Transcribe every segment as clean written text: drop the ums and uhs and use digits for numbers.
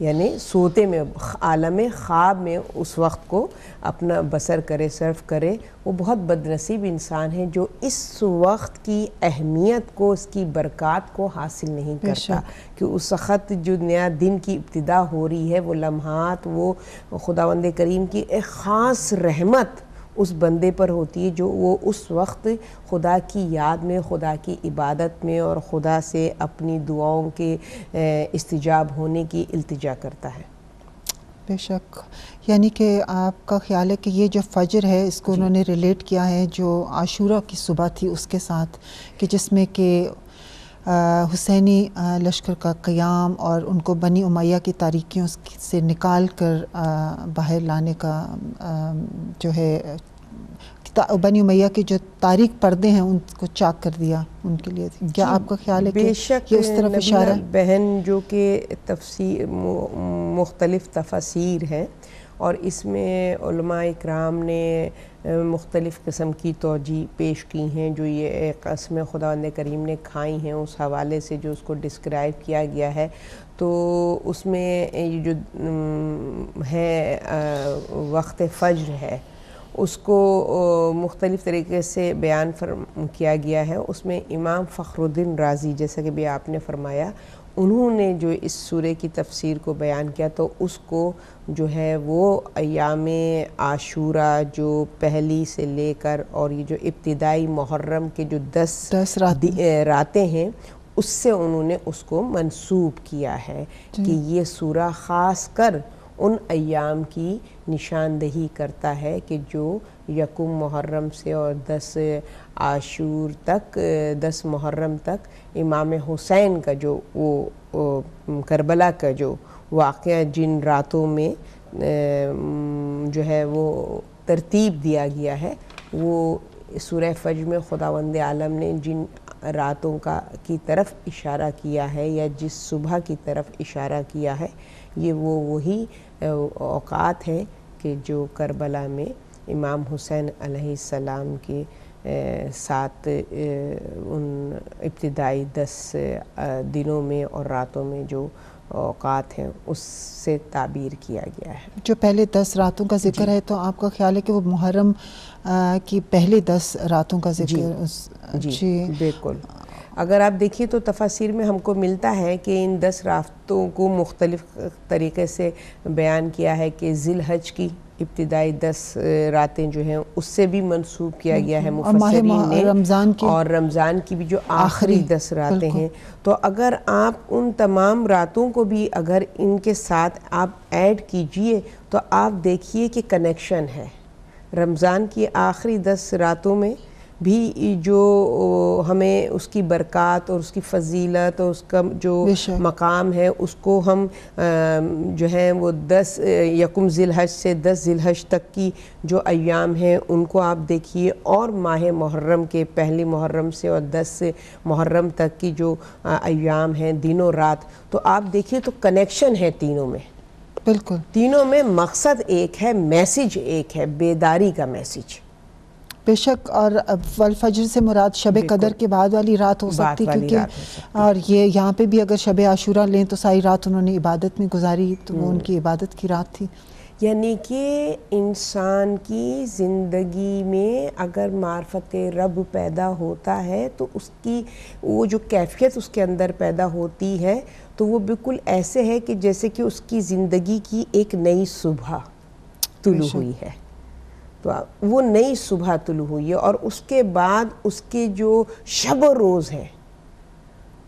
یعنی سوتے میں عالم خواب میں اس وقت کو اپنا بسر کرے، صرف کرے. وہ بہت بد نصیب انسان ہے جو اس وقت کی اہمیت کو، اس کی برکات کو حاصل نہیں کرتا کہ اس وقت جو نیا دن کی ابتدا ہو رہی ہے، وہ لمحات، وہ خداوند کریم کی ایک خاص رحمت اس بندے پر ہوتی ہے جو وہ اس وقت خدا کی یاد میں، خدا کی عبادت میں اور خدا سے اپنی دعاؤں کے استجاب ہونے کی التجا کرتا ہے. بے شک. یعنی کہ آپ کا خیال ہے کہ یہ جو فجر ہے اس کو انہوں نے ریلیٹ کیا ہے جو عاشورہ کی صبح تھی اس کے ساتھ، کہ جس میں کہ حسینی لشکر کا قیام اور ان کو بنی امیہ کی تاریکیوں سے نکال کر باہر لانے کا جو ہے، بنی امیہ کے جو تاریک پردے ہیں ان کو چاک کر دیا ان کے لیے. کیا آپ کا خیال ہے کہ یہ اس طرف اشارہ ہے؟ بہن جو کہ تفسیر مختلف تفاسیر ہیں اور اس میں علماء اکرام نے مختلف قسم کی توجیہ پیش کی ہیں جو یہ قسم خداوند کریم نے کھائی ہیں اس حوالے سے جو اس کو ڈسکرائب کیا گیا ہے. تو اس میں یہ جو ہے وقت فجر ہے اس کو مختلف طریقے سے بیان کیا گیا ہے. اس میں امام فخر الدین رازی، جیسا کہ بھی آپ نے فرمایا، انہوں نے جو اس سورہ کی تفسیر کو بیان کیا تو اس کو جو ہے وہ ایام عاشورہ جو پہلی سے لے کر اور یہ جو ابتدائی محرم کے جو 10 راتیں ہیں اس سے انہوں نے اس کو منسوب کیا ہے کہ یہ سورہ خاص کر ان ایام کی نشاندہی کرتا ہے کہ جو یکم محرم سے اور 10 عاشور تک، 10 محرم تک امام حسین کا جو وہ کربلا کا جو واقعہ جن راتوں میں جو ہے وہ ترتیب دیا گیا ہے، وہ سورہ فجر میں خداوند عالم نے جن راتوں کی طرف اشارہ کیا ہے یا جس صبح کی طرف اشارہ کیا ہے، یہ وہی اوقات ہیں کہ جو کربلا میں امام حسین علیہ السلام کے ساتھ ان ابتدائی 10 دنوں میں اور راتوں میں جو اوقات ہیں اس سے تعبیر کیا گیا ہے. جو پہلے 10 راتوں کا ذکر ہے تو آپ کا خیال ہے کہ وہ محرم کی پہلے 10 راتوں کا ذکر؟ جی بالکل. اگر آپ دیکھیے تو تفاسیر میں ہم کو ملتا ہے کہ ان 10 راتوں کو مختلف طریقے سے بیان کیا ہے کہ ذی الحج کی ابتدائی 10 راتیں جو ہیں اس سے بھی منسوب کیا گیا ہے مفسرین نے، اور رمضان کی بھی جو آخری 10 راتیں ہیں. تو اگر آپ ان تمام راتوں کو بھی اگر ان کے ساتھ آپ ایڈ کیجئے تو آپ دیکھیے کہ کنیکشن ہے. رمضان کی آخری 10 راتوں میں بھی جو ہمیں اس کی برکات اور اس کی فضیلت اور اس کا جو مقام ہے اس کو ہم جو ہیں وہ 10 یکم ذی الحج سے 10 ذی الحج تک کی جو ایام ہیں ان کو آپ دیکھیے، اور ماہ محرم کے پہلی محرم سے اور 10 محرم تک کی جو ایام ہیں دنوں رات، تو آپ دیکھیے تو کنیکشن ہے تینوں میں. بالکل تینوں میں مقصد ایک ہے، میسیج ایک ہے، بیداری کا میسیج. بے شک. اور والفجر سے مراد شب قدر کے بعد والی رات ہو سکتی، کیونکہ اور یہ یہاں پہ بھی اگر شب عاشورہ لیں تو ساری رات انہوں نے عبادت میں گزاری، تو وہ ان کی عبادت کی رات تھی. یعنی کہ انسان کی زندگی میں اگر معرفت رب پیدا ہوتا ہے تو اس کی وہ جو کیفیت اس کے اندر پیدا ہوتی ہے تو وہ بالکل ایسے ہے کہ جیسے کہ اس کی زندگی کی ایک نئی صبح طلوع ہوئی ہے. تو وہ نئی صبح طلوع ہوئی ہے اور اس کے بعد اس کے جو شب و روز ہیں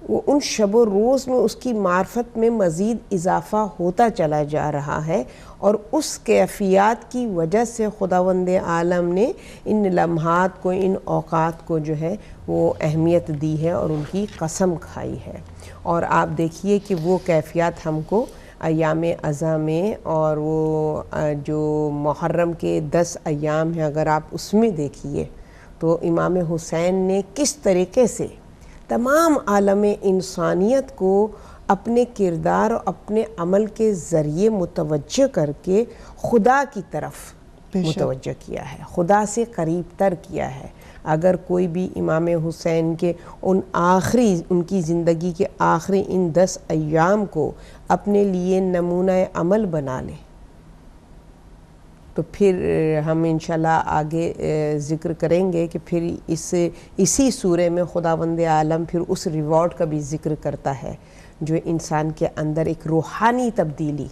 وہ ان شب و روز میں اس کی معرفت میں مزید اضافہ ہوتا چلا جا رہا ہے، اور اس کیفیات کی وجہ سے خداوند عالم نے ان لمحات کو، ان اوقات کو جو ہے وہ اہمیت دی ہے اور ان کی قسم کھائی ہے. اور آپ دیکھیے کہ وہ کیفیات ہم کو ایام اضحیٰ میں اور وہ جو محرم کے 10 ایام ہیں اگر آپ اس میں دیکھیے تو امام حسین نے کس طریقے سے تمام عالم انسانیت کو اپنے کردار اور اپنے عمل کے ذریعے متوجہ کر کے خدا کی طرف متوجہ کیا ہے، خدا سے قریب تر کیا ہے. اگر کوئی بھی امام حسین کے ان کی زندگی کے آخری ان 10 ایام کو اپنے لیے نمونہ عمل بنا لے تو پھر ہم انشاءاللہ آگے ذکر کریں گے کہ پھر اسی سورہ میں خداوند عالم پھر اس ریوارڈ کا بھی ذکر کرتا ہے جو انسان کے اندر ایک روحانی تبدیلی،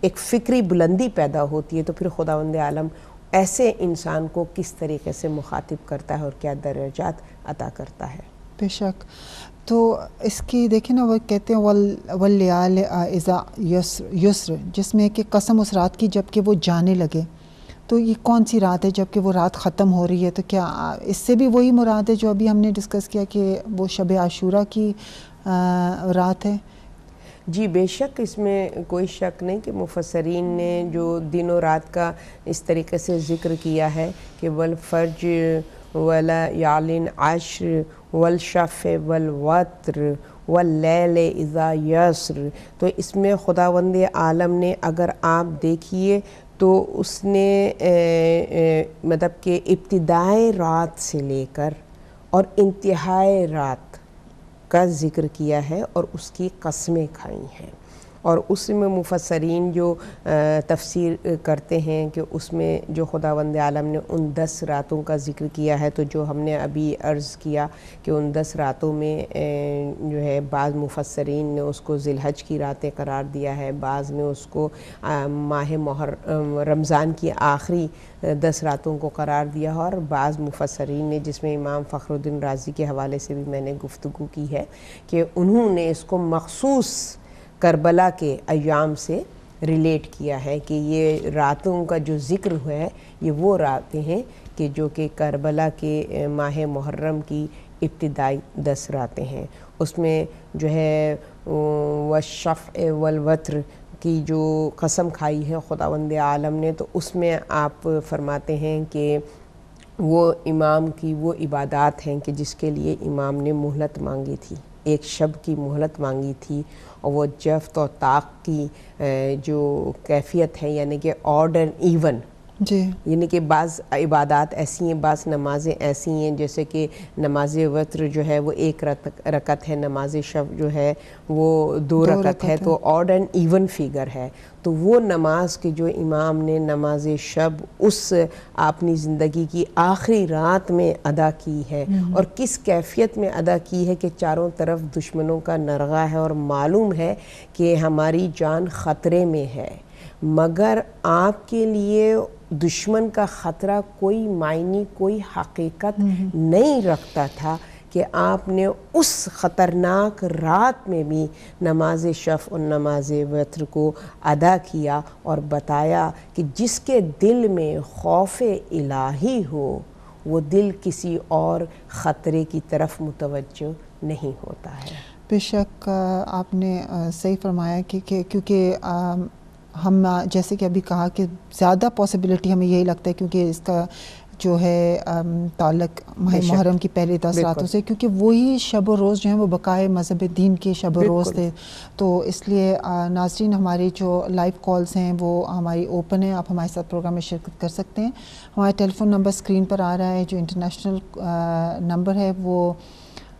ایک فکری بلندی پیدا ہوتی ہے، تو پھر خداوند عالم ایسے انسان کو کس طریقے سے مخاطب کرتا ہے اور کیا درجات عطا کرتا ہے۔ بے شک۔ تو اس کی دیکھیں نا، وہ کہتے ہیں واللیال اذا یسر، جس میں کہ قسم اس رات کی جب کہ وہ جانے لگے، تو یہ کون سی رات ہے جب کہ وہ رات ختم ہو رہی ہے؟ تو کیا اس سے بھی وہی مراد ہے جو ابھی ہم نے ڈسکس کیا کہ وہ شب عاشورہ کی رات ہے؟ جی بے شک، اس میں کوئی شک نہیں کہ مفسرین نے جو دن و رات کا اس طریقے سے ذکر کیا ہے کہ والفجر ولیال عشر والشفع والوتر واللیل اذا یسر، تو اس میں خداوند عالم نے، اگر آپ دیکھیے تو اس نے مطلب کہ ابتدائے رات سے لے کر اور انتہائے رات کا ذکر کیا ہے اور اس کی قسمیں کھائی ہیں، اور اس میں مفسرین جو تفسیر کرتے ہیں کہ اس میں جو خداوند عالم نے ان 10 راتوں کا ذکر کیا ہے، تو جو ہم نے ابھی عرض کیا کہ ان 10 راتوں میں جو ہے بعض مفسرین نے اس کو ذی الحج کی راتیں قرار دیا ہے، بعض نے اس کو ماہ رمضان کی آخری 10 راتوں کو قرار دیا ہے، اور بعض مفسرین نے، جس میں امام فخر الدین رازی کے حوالے سے بھی میں نے گفتگو کی ہے، کہ انہوں نے اس کو مخصوص کربلا کے ایام سے ریلیٹ کیا ہے کہ یہ راتوں کا جو ذکر ہے یہ وہ راتیں ہیں کہ جو کہ کربلا کے ماہ محرم کی ابتدائی 10 راتیں ہیں۔ اس میں جو ہے والشفع والوتر کی جو قسم کھائی ہے خداوند عالم نے، تو اس میں آپ فرماتے ہیں کہ وہ امام کی وہ عبادات ہیں کہ جس کے لیے امام نے مہلت مانگی تھی، ایک شب کی مہلت مانگی تھی، اور وہ جفت و طاق کی جو کیفیت ہے، یعنی کہ آڈ اینڈ ایون، جی، یعنی کہ بعض عبادات ایسی ہیں، بعض نمازیں ایسی ہیں، جیسے کہ نماز وتر جو ہے وہ 1 رکعت ہے، نماز شب جو ہے وہ 2 رکعت ہے، تو آڈ اینڈ ایون فیگر ہے۔ تو وہ نماز کے جو امام نے نماز شب اس اپنی زندگی کی آخری رات میں ادا کی ہے، اور کس کیفیت میں ادا کی ہے کہ چاروں طرف دشمنوں کا نرغہ ہے اور معلوم ہے کہ ہماری جان خطرے میں ہے، مگر آپ کے لیے دشمن کا خطرہ کوئی معنی، کوئی حقیقت نہیں رکھتا تھا کہ آپ نے اس خطرناک رات میں بھی نماز شفع اور نماز وتر کو ادا کیا، اور بتایا کہ جس کے دل میں خوف الہی ہو وہ دل کسی اور خطرے کی طرف متوجہ نہیں ہوتا ہے۔ بے شک آپ نے صحیح فرمایا کہ کیونکہ ہم جیسے کہ ابھی کہا کہ زیادہ پاسبلٹی ہمیں یہی لگتا ہے کیونکہ اس کا جو ہے تعلق ماہ محرم کی پہلی 10 راتوں سے، کیونکہ وہی شب و روز جو ہیں وہ بقائے مذہب دین کے شب و روز تھے، تو اس لیے ناظرین ہماری جو لائیو کالز ہیں وہ ہماری اوپن ہیں، آپ ہمارے ساتھ پروگرام میں شرکت کر سکتے ہیں۔ ہمارا ٹیلی فون نمبر اسکرین پر آ رہا ہے، جو انٹرنیشنل نمبر ہے وہ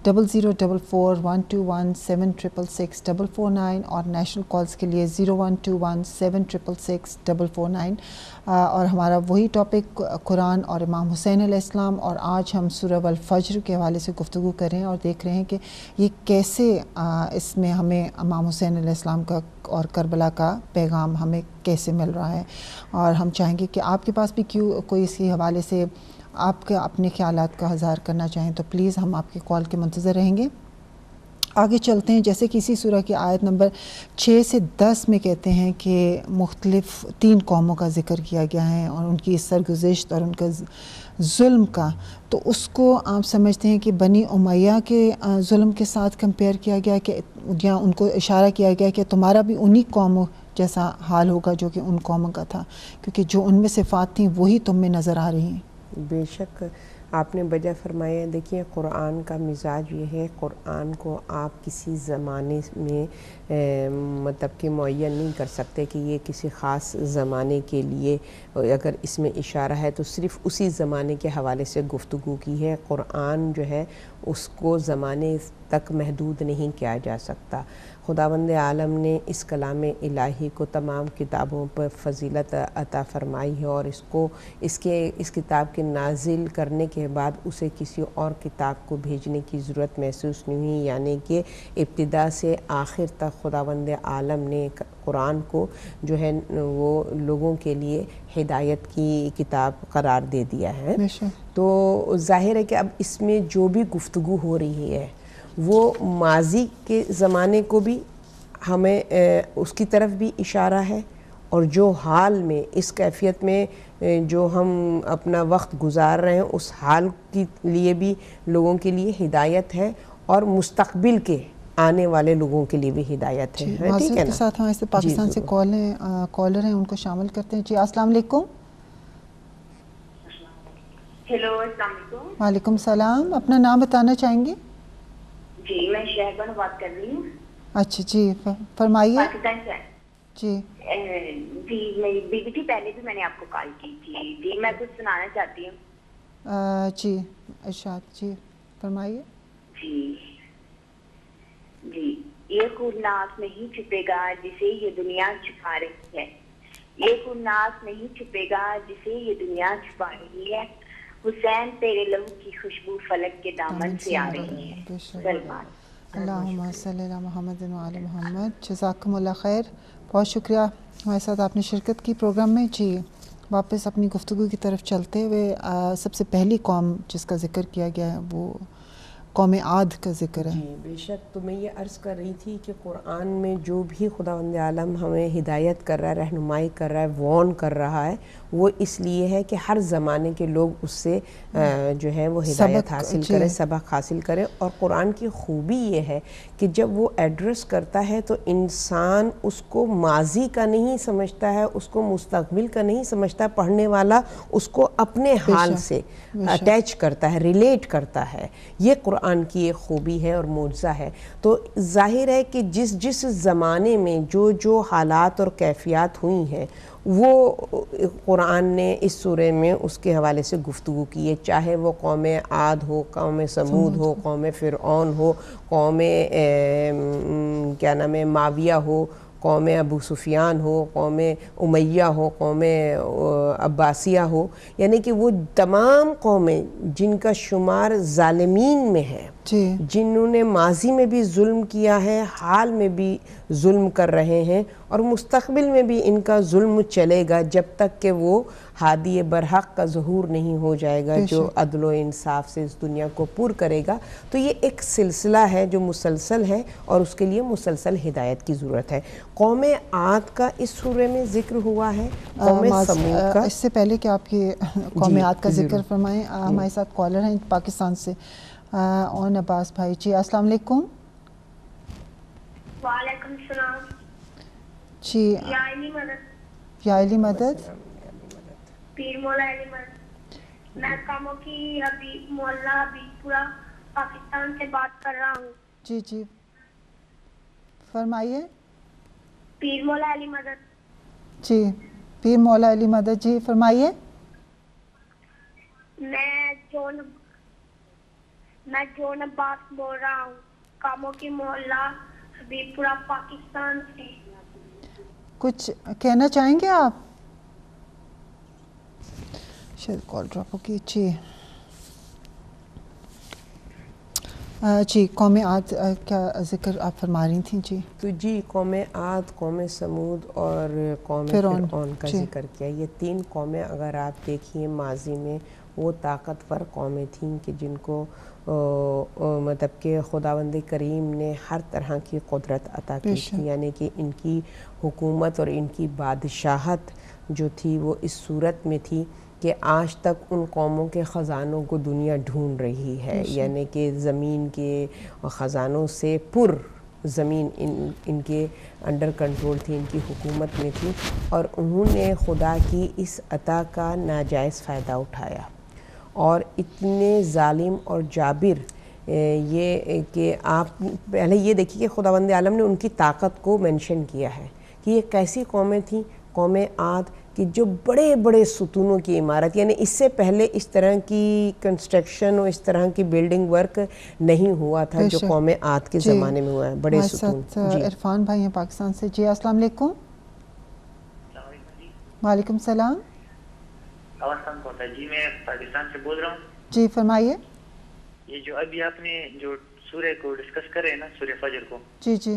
00441217666449، اور نیشنل کالز کے لیے 012176666449، اور ہمارا وہی ٹاپک قرآن اور امام حسین علیہ السلام، اور آج ہم سورہ الفجر کے حوالے سے گفتگو کر رہے ہیں اور دیکھ رہے ہیں کہ یہ کیسے اس میں ہمیں امام حسین علیہ السلام کا اور کربلا کا پیغام ہمیں کیسے مل رہا ہے، اور ہم چاہیں گے کہ آپ کے پاس بھی کوئی اس کے حوالے سے آپ کے اپنے خیالات کا اظہار کرنا چاہیں تو پلیز ہم آپ کے کال کے منتظر رہیں گے۔ آگے چلتے ہیں، جیسے کہ اسی سورہ کی آیت نمبر 6 سے 10 میں کہتے ہیں کہ مختلف 3 قوموں کا ذکر کیا گیا ہے اور ان کی سرگزشت اور ان کا ظلم کا، تو اس کو آپ سمجھتے ہیں کہ بنی امیہ کے ظلم کے ساتھ کمپیئر کیا گیا کہ یا ان کو اشارہ کیا گیا کہ تمہارا بھی انہی قوموں جیسا حال ہوگا جو کہ ان قوموں کا تھا، کیونکہ جو ان میں صفات تھیں وہی تم میں نظر آ رہی ہیں۔ بے شک آپ نے بجا فرمایا. دیکھیے قرآن کا مزاج یہ ہے, قرآن کو آپ کسی زمانے میں مطلب کہ معین نہیں کر سکتے کہ یہ کسی خاص زمانے کے لیے, اگر اس میں اشارہ ہے تو صرف اسی زمانے کے حوالے سے گفتگو کی ہے. قرآن جو ہے اس کو زمانے تک محدود نہیں کیا جا سکتا. خداوند عالم نے اس کلام الہی کو تمام کتابوں پر فضیلت عطا فرمائی ہے, اور اس کتاب کے نازل کرنے کے بعد اسے کسی اور کتاب کو بھیجنے کی ضرورت محسوس نہیں ہوئی. یعنی کہ ابتدا سے آخر تک خداوند عالم نے قرآن کو جو ہے وہ لوگوں کے لیے ہدایت کی کتاب قرار دے دیا ہے. تو ظاہر ہے کہ اب اس میں جو بھی گفتگو ہو رہی ہے وہ ماضی کے زمانے کو بھی ہمیں اس کی طرف بھی اشارہ ہے, اور جو حال میں اس کیفیت میں جو ہم اپنا وقت گزار رہے ہیں اس حال کے لیے بھی لوگوں کے لیے ہدایت ہے, اور مستقبل کے آنے والے لوگوں کے لیے بھی ہدایت ہے. ٹھیک ہے کے ساتھ ہمارے سے پاکستان سے کالر ہیں, ان کو شامل کرتے ہیں. جی السلام علیکم. ہیلو السلام علیکم. وعلیکم السلام. اپنا نام بتانا چاہیں گے؟ جی میں شہبانو بات کر رہی ہوں. اچھا جی فرمائیے. پاکستان سے. جی جی میری بیوی تھی, پہلے بھی میں نے آپ کو کال کی تھی. جی میں کچھ سنانا چاہتی ہوں. جی ارشاد جی فرمائیے. جی جی یہ خونناس نہیں چھپے گا جسے یہ دنیا چھپا رہی ہے. یہ خونناس نہیں چھپے گا جسے یہ دنیا چھپا رہی ہے. حسین تیرے لہو کی خوشبو فلک کے دامن سے آ رہی ہے. سلمان. اللہم صلی اللہ محمد و آل محمد. جزاکم اللہ خیر. بہت شکریہ ہمارے ساتھ آپ نے شرکت کی پروگرام میں. جی واپس اپنی گفتگو کی طرف چلتے ہوئے سب سے پہلی قوم جس کا ذکر کیا گیا ہے وہ قوم عاد کا ذکر ہے. جی بے شک. تو میں یہ عرض کر رہی تھی کہ قرآن میں جو بھی خداوند عالم ہمیں ہدایت کر رہا ہے, رہنمائی کر رہا ہے, وارن کر رہا ہے, وہ اس لیے ہے کہ ہر زمانے کے لوگ اس سے جو ہے وہ ہدایت حاصل کریں, سبق حاصل کریں. اور قرآن کی خوبی یہ ہے کہ جب وہ ایڈریس کرتا ہے تو انسان اس کو ماضی کا نہیں سمجھتا ہے, اس کو مستقبل کا نہیں سمجھتا. پڑھنے والا اس کو اپنے حال سے اٹیچ کرتا ہے, ریلیٹ کرتا ہے. یہ قرآن کی ایک خوبی ہے اور معجزہ ہے. تو ظاہر ہے کہ جس زمانے میں جو حالات اور کیفیات ہوئی ہیں وہ قرآن نے اس سورہ میں اس کے حوالے سے گفتگو کی ہے. چاہے وہ قوم عاد ہو, قوم سمود ہو, قوم فرعون ہو, قوم کیا نام ہے معاویہ ہو, قوم ابو سفیان ہو, قوم امیہ ہو, قوم عباسیہ ہو. یعنی کہ وہ تمام قومیں جن کا شمار ظالمین میں ہے, جنہوں نے ماضی میں بھی ظلم کیا ہے, حال میں بھی ظلم کر رہے ہیں, اور مستقبل میں بھی ان کا ظلم چلے گا جب تک کہ وہ ہادی برحق کا ظہور نہیں ہو جائے گا جو عدل و انصاف سے اس دنیا کو پر کرے گا. تو یہ ایک سلسلہ ہے جو مسلسل ہے, اور اس کے لیے مسلسل ہدایت کی ضرورت ہے. قوم عاد کا اس سورہ میں ذکر ہوا ہے, قوم سمود کا. اس سے پہلے کہ آپ کی قوم عاد کا ذکر فرمائیں, ہمارے ساتھ کالر ہیں پاکستان سے اون عباس بھائی. جی السلام علیکم. وعلیکم السلام. جی یا علی مدد. یا علی مدد. پیر مولا علی مدد. میں کاموں کی حبیب مولا حبیب پورا پاکستان سے بات کر رہا ہوں. جی جی فرمائیے. پیر مولا علی مدد. جی پیر مولا علی مدد. جی فرمائیے. میں جون عباس بول رہا ہوں, کاموں کی مولا حبیب پورا پاکستان سے. کچھ کہنا چاہیں گے آپ؟ شاید کال ڈراپ ہوگی. جی قوم عاد کا ذکر آپ فرما رہی تھیں. جی تو جی قوم عاد, قوم سمود اور قوم فرعون کا ذکر کیا. یہ تین قومیں اگر آپ دیکھیے ماضی میں وہ طاقتور قومیں تھیں کہ جن کو مطلب کہ خداوند کریم نے ہر طرح کی قدرت عطا کی تھی. یعنی کہ ان کی حکومت اور ان کی بادشاہت جو تھی وہ اس صورت میں تھی کہ آج تک ان قوموں کے خزانوں کو دنیا ڈھونڈ رہی ہے. یعنی کہ زمین کے خزانوں سے پر زمین ان کے انڈر کنٹرول تھی, ان کی حکومت میں تھی, اور انہوں نے خدا کی اس عطا کا ناجائز فائدہ اٹھایا. اور اتنے ظالم اور جابر یہ کہ آپ پہلے یہ دیکھیے کہ خداوند عالم نے ان کی طاقت کو مینشن کیا ہے کہ یہ کیسی قومیں تھیں، قوم عاد، کہ جو بڑے بڑے ستونوں کی عمارت، یعنی اس سے پہلے اس طرح کی کنسٹرکشن اور اس طرح کی بلڈنگ ورک نہیں ہوا تھا جو قوم عاد کے زمانے میں ہوا ہے، بڑے ستون۔ جی عرفان بھائی ہیں پاکستان سے۔ جی السلام علیکم۔ وعلیکم السلام۔ جی میں پاکستان سے بول رہا ہوں۔ جی فرمائیے۔ یہ جو ابھی آپ نے جو سورہ کو ڈسکس کر رہے ہیں نا، سورہ فجر کو، جی جی،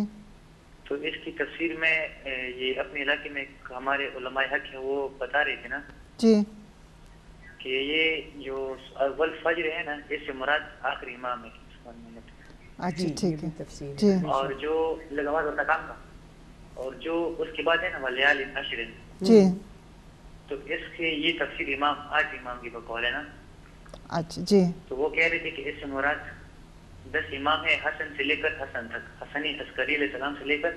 تو اس کی تفسیر میں یہ اپنے علاقے میں ہمارے علماء حق ہیں وہ بتا رہے تھے نا جی، کہ یہ جو اول فجر ہے نا، اس سے مراد آخری امام ہے۔ اچھا ٹھیک ہے تفسیر جی۔ اور جو لگوا ہوتا کام کا، اور جو اس کے بعد ہے نا ولیال عشر، جی، تو اس کے یہ تفسیر امام 8 امام کی بقول ہے نا۔ اچھا جی، تو وہ کہہ رہے تھے کہ اس سے مراد 10 امام ہے، حسن سے لے کر حسن تک، حسن عسکری علیہ السلام سے لے کر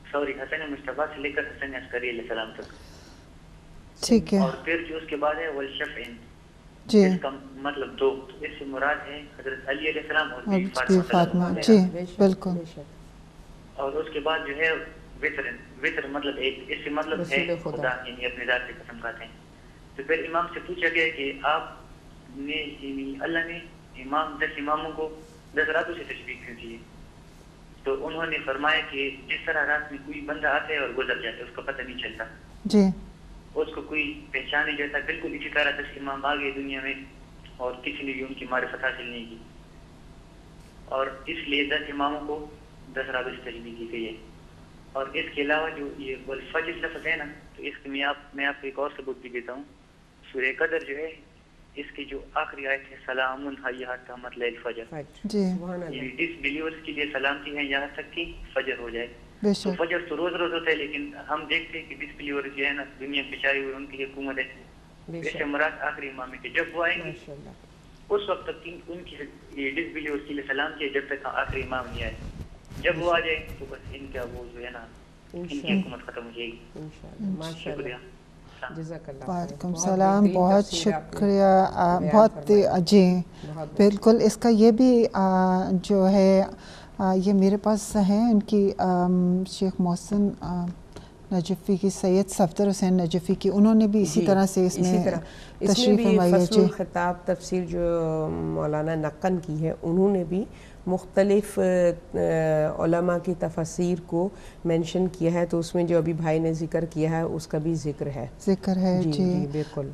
حسن مصطفیٰ سے لے کر حسن عسکری علیہ السلام تک، ٹھیک ہے اور پھر جو اس کے بعد ہے والشفعین، جی، اس کا مطلب 2، تو اس سے مراد ہے حضرت علی علیہ السلام اور اور بی بی فاطمہ فاطمہ، جی بالکل۔ اور اس کے بعد جو ہے وطر مطلب ایک، اس سے مطلب ہے خدا، یعنی اپنے ذات سے قسم کھاتے ہیں۔ تو پھر امام سے پوچھا گیا کہ آپ نے اللہ نے امام 10 اماموں کو 10 راتوں سے تشبیہ کیوں کی ہے؟ تو انہوں نے فرمایا کہ جس طرح رات میں کوئی بندہ آتا ہے اور گزر جاتا ہے، اس کا پتہ نہیں چلتا، جی، اس کو کوئی پہچان نہیں جاتا، بالکل اسی طرح 10 امام آ گئے دنیا میں اور کسی نے بھی ان کی معرفت حاصل نہیں کی، اور اس لیے 10 اماموں کو 10 راتوں سے تشبیہ کی گئی ہے۔ اور اس کے علاوہ جو یہ والفجر لفظ ہے نا، تو اس کے میں آپ کو ایک اور ثبوت بھی دیتا ہوں۔ سورہ قدر جو ہے، اس کی جو آخری آیت ہے سلام ہی حتی مطلع الفجر، جی، یعنی ڈس بلیورز کے لیے سلامتی ہے یہاں تک کہ فجر ہو جائے۔ بے تو شک، فجر تو روز روز ہوتا ہے، لیکن ہم دیکھتے ہیں کہ ڈس بلیورز جو ہے نا دنیا میں چھائی ہوئی ان کی حکومت ہے، اس سے مراد آخری امام ہے کہ جب وہ آئیں گے اس وقت تک ان کی ڈس بلیورز کے لیے سلامتی ہے جب تک آخری امام نہیں آئے۔ جب وہ آ جائے تو بس ان کا وہ جو ہے نا ان کی حکومت ختم ہو جائے گی۔ شکریہ۔ وعلیکم السلام، بہت شکریہ، بہت جی بالکل۔ اس کا یہ بھی جو ہے یہ میرے پاس ہے ان کی شیخ محسن نجفی کی، سید صفدر حسین نجفی کی، انہوں نے بھی اسی طرح سے اس میں تشریح فرمائی ہے۔ فصل الخطاب تفسیر جو مولانا نقن کی ہے، انہوں نے بھی مختلف علماء کی تفاسیر کو مینشن کیا ہے، تو اس میں جو ابھی بھائی نے ذکر کیا ہے اس کا بھی ذکر ہے۔ جی بالکل۔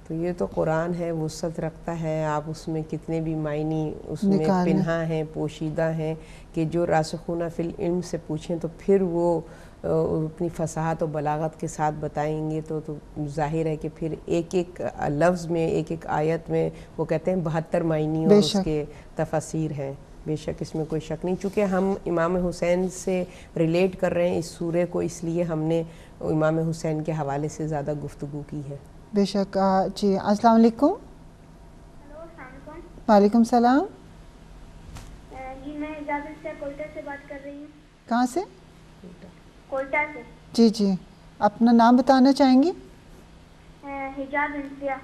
تو یہ تو قرآن ہے، وسعت رکھتا ہے، آپ اس میں کتنے بھی معنی اس میں پنہا ہیں، پوشیدہ ہیں، کہ جو راسخون فی العلم سے پوچھیں تو پھر وہ اپنی فصاحت و بلاغت کے ساتھ بتائیں گے، تو ظاہر ہے کہ پھر ایک ایک لفظ میں، ایک ایک آیت میں وہ کہتے ہیں 72 معنی اور اس کے تفاسیر ہیں۔ بے شک اس میں کوئی شک نہیں، چونکہ ہم امام حسین سے ریلیٹ کر رہے ہیں اس سورے کو، اس لیے ہم نے امام حسین کے حوالے سے زیادہ گفتگو کی ہے۔ بے شک۔ جی السلام علیکم۔ ہلو السلام علیکم۔ وعلیکم السلام۔ جی میں اجازت سے کوئٹہ سے بات کر رہی ہوں۔ کہاں سے؟ کوئٹہ سے۔ جی جی، اپنا نام بتانا چاہیں گی؟ حجاب انسیہ۔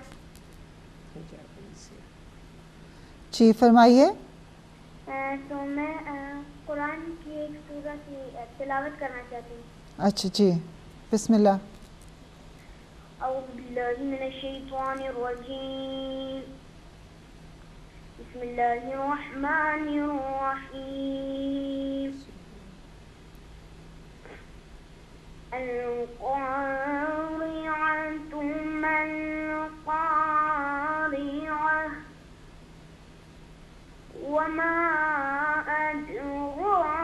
جی فرمائیے۔ تو میں قرآن کی ایک سورہ کی تلاوت کرنا چاہتی ہوں۔ اچھا جی، بسم اللہ۔ اعوذ باللہ من الشیطان الرجیم، بسم اللہ الرحمن الرحیم۔ القارعة ما القارعة وما أدراك